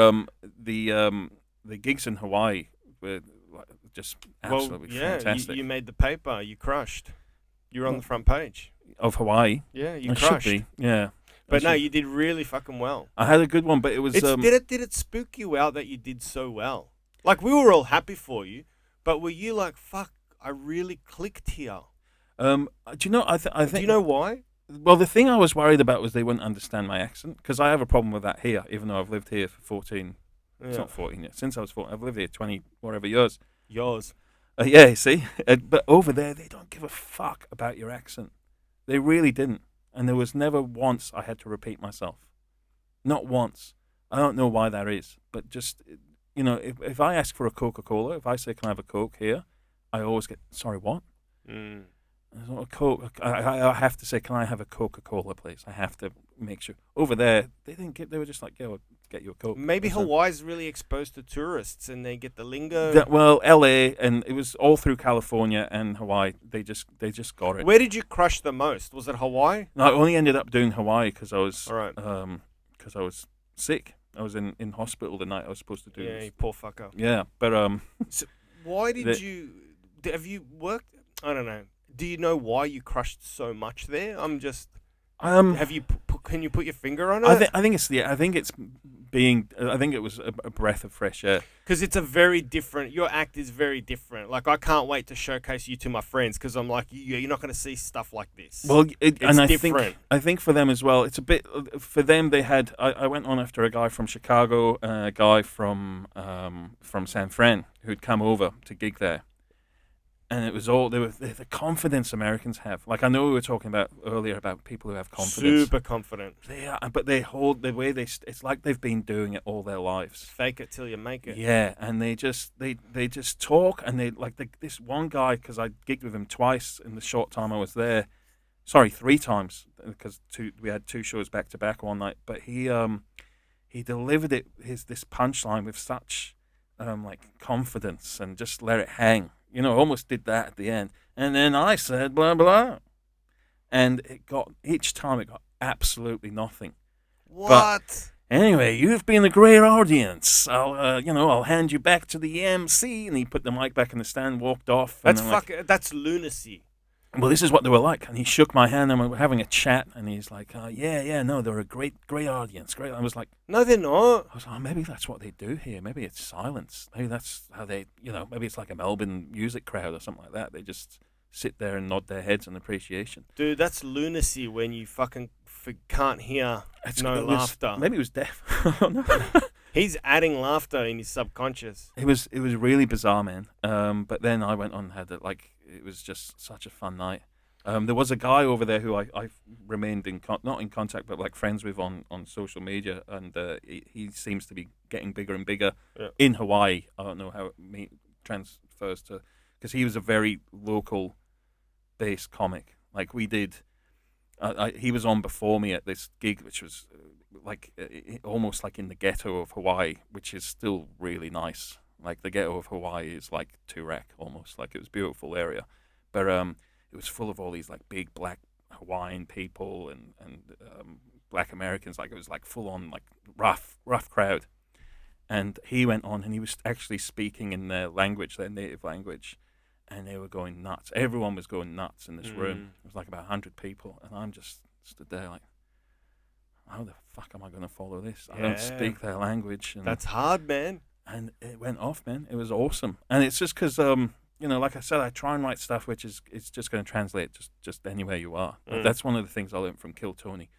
the gigs in Hawaii were just absolutely fantastic. You made the paper. You crushed. You're on the front page. Of Hawaii? Yeah, you I crushed. Should be, yeah. But no, you did really fucking well. I had a good one, but it was... Did it spook you out that you did so well? Like, we were all happy for you, but were you like, fuck, I really clicked here? Do you know, I think... Do you know why? Well, the thing I was worried about was they wouldn't understand my accent, because I have a problem with that here, even though I've lived here for 14... It's not 14 yet. Since I was 14, I've lived here 20 whatever years. Yours. Yeah, you see? But over there, they don't give a fuck about your accent. They really didn't. And there was never once I had to repeat myself. Not once. I don't know why that is. But just, if I ask for a Coca-Cola, if I say, can I have a Coke here? I always get, sorry, what? A Coke. I have to say, can I have a Coca-Cola, please? I have to make sure. Over there, they were just like, yeah, we'll get you a Coke. Maybe Hawaii's really exposed to tourists and they get the lingo. LA, and it was all through California and Hawaii. They just got it. Where did you crush the most? Was it Hawaii? No, I only ended up doing Hawaii because I was because I was sick. I was in hospital the night I was supposed to do this. You poor fucker. Yeah, but So why did you? Have you worked? I don't know. Do you know why you crushed so much there? I'm just. Have you? Can you put your finger on it? I think it was a breath of fresh air. Because it's a very different. Your act is very different. Like, I can't wait to showcase you to my friends because I'm like, you're not going to see stuff like this. Well, it's different. I think for them as well, it's a bit. For them, they had. I went on after a guy from Chicago, a guy from San Fran who'd come over to gig there. And it was all the confidence Americans have. Like, I know we were talking about earlier about people who have confidence. Super confident. They are, but they hold the way it's like they've been doing it all their lives. Fake it till you make it. Yeah, and they just talk, and this one guy, because I gigged with him twice in the short time I was there. Sorry, 3 times, because we had 2 shows back to back one night. But he delivered this punchline with such confidence and just let it hang. Almost did that at the end. And then I said, blah, blah. And each time it got absolutely nothing. What? But anyway, you've been a great audience. I'll hand you back to the MC. And he put the mic back in the stand, walked off. That's lunacy. Well, this is what they were like. And he shook my hand and we were having a chat. And he's like, no, they're a great audience. Great. I was like, no, they're not. I was like, maybe that's what they do here. Maybe it's silence. Maybe that's how they, maybe it's like a Melbourne music crowd or something like that. They just sit there and nod their heads in appreciation. Dude, that's lunacy when you fucking can't hear laughter. Maybe it was deaf. He's adding laughter in his subconscious. It was really bizarre, man. But then I went on and had it. Like, it was just such a fun night. There was a guy over there who I remained not in contact, but like friends with on social media, and he seems to be getting bigger and bigger in Hawaii. I don't know how it transfers to, because he was a very local based comic. Like we did, he was on before me at this gig, which was almost like in the ghetto of Hawaii, which is still really nice. Like the ghetto of Hawaii is like Turak almost. Like it was a beautiful area, but it was full of all these like big black Hawaiian people and black Americans. Like it was like full on like rough crowd. And he went on and he was actually speaking in their language, their native language, and they were going nuts. Everyone was going nuts in this room. It was like about 100 people, and I'm just stood there like, how the fuck am I going to follow this? I don't speak their language. And, that's hard, man. And it went off, man. It was awesome. And it's just because, like I said, I try and write stuff which is it's just going to translate just anywhere you are. That's one of the things I learned from Kill Tony.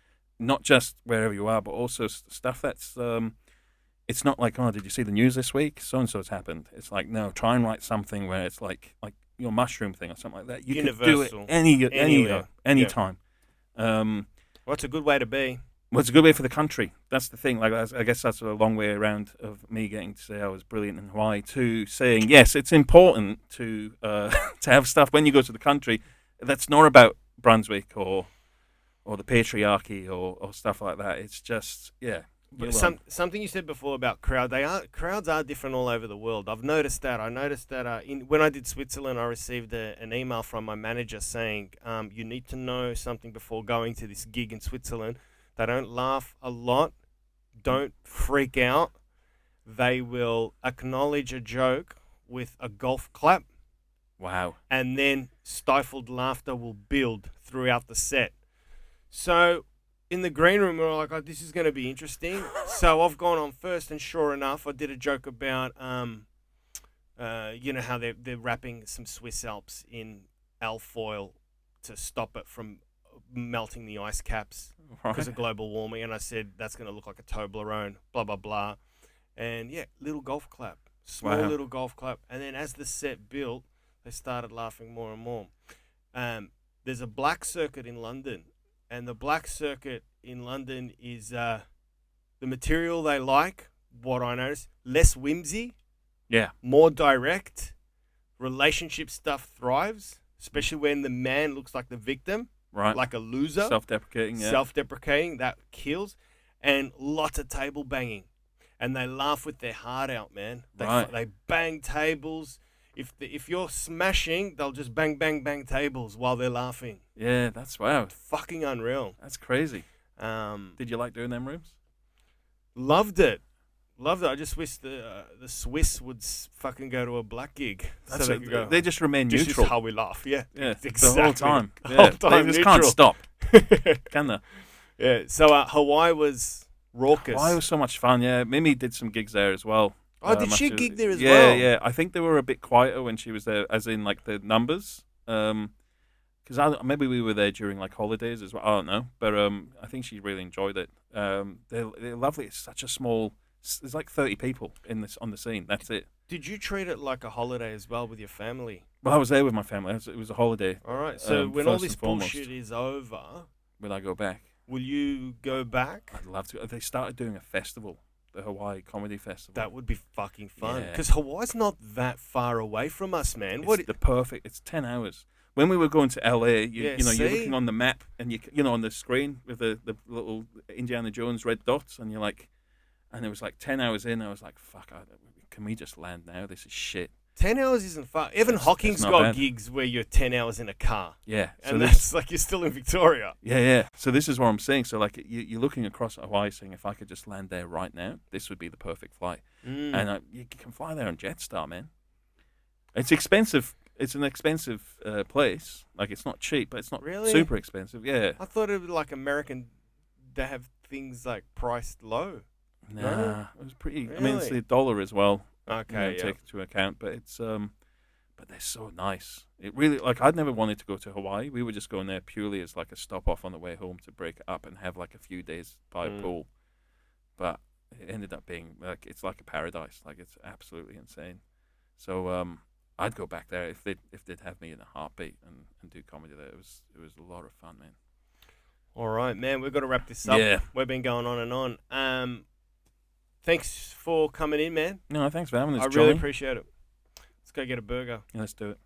Not just wherever you are, but also stuff that's... it's not like, oh, did you see the news this week? So-and-so's happened. It's like, no, try and write something where it's like your mushroom thing or something like that. You Universal. can do it anywhere, anytime. What's a good way to be? Well, it's a good way for the country. That's the thing. Like, I guess that's a long way around of me getting to say I was brilliant in Hawaii to saying, yes, it's important to to have stuff when you go to the country that's not about Brunswick or the patriarchy or stuff like that. It's just, But something you said before about crowds are different all over the world. I've noticed that. I noticed that when I did Switzerland, I received an email from my manager saying, you need to know something before going to this gig in Switzerland. They don't laugh a lot. Don't freak out. They will acknowledge a joke with a golf clap. Wow. And then stifled laughter will build throughout the set. So in the green room, we were like, oh, this is going to be interesting. So I've gone on first, and sure enough, I did a joke about, how they're wrapping some Swiss Alps in alfoil to stop it from melting the ice caps because of global warming. And I said, that's going to look like a Toblerone, blah, blah, blah. And little golf clap, small little golf clap. And then as the set built, they started laughing more and more. There's a black circuit in London. And the black circuit in London is the material they like, what I noticed, less whimsy, more direct. Relationship stuff thrives, especially when the man looks like the victim, like a loser. Self-deprecating, that kills. And lots of table banging. And they laugh with their heart out, man. They bang tables. If you're smashing, they'll just bang, bang, bang tables while they're laughing. Yeah, that's wow. Fucking unreal. That's crazy. Did you like doing them rooms? Loved it. I just wish the Swiss would fucking go to a black gig. That's so they just remain neutral. This is how we laugh. Yeah, exactly. The whole time. The whole time they just can't stop. Can they? Yeah. So Hawaii was raucous. Hawaii was so much fun. Yeah, Mimi did some gigs there as well. Oh, did she gig there as well? Yeah. I think they were a bit quieter when she was there, as in like the numbers. Because maybe we were there during like holidays as well. I don't know, but I think she really enjoyed it. They're lovely. It's such a small. There's like 30 people on the scene. That's it. Did you treat it like a holiday as well with your family? Well, I was there with my family. It was a holiday. All right. So when all this bullshit is over, will I go back? Will you go back? I'd love to. They started doing a festival. The Hawaii Comedy Festival. That would be fucking fun. Because Hawaii's not that far away from us, man. It's 10 hours. When we were going to LA, you're looking on the map and on the screen with the little Indiana Jones red dots, and you're like, and it was like 10 hours in. I was like, fuck, can we just land now? This is shit. 10 hours isn't far. Evan Hawking's got gigs where you're 10 hours in a car. Yeah. And that's like you're still in Victoria. Yeah. So this is what I'm saying. So like you're looking across at Hawaii saying, if I could just land there right now, this would be the perfect flight. And you can fly there on Jetstar, man. It's expensive. It's an expensive place. Like it's not cheap, but it's not super expensive. Yeah. I thought it was like American, they have things like priced low. Nah, it was pretty. Really? I mean, it's the dollar as well. Okay, take into account, but it's but they're so nice. It really I'd never wanted to go to Hawaii. We were just going there purely as like a stop off on the way home to break it up and have like a few days by a pool. But it ended up being like it's like a paradise. Like it's absolutely insane. So I'd go back there if they'd have me in a heartbeat and do comedy there. It was a lot of fun, man. All right, man. We've got to wrap this up. Yeah. We've been going on and on. Thanks for coming in, man. No, thanks for having us. I Johnny. really appreciate it. Let's go get a burger. Yeah, let's do it.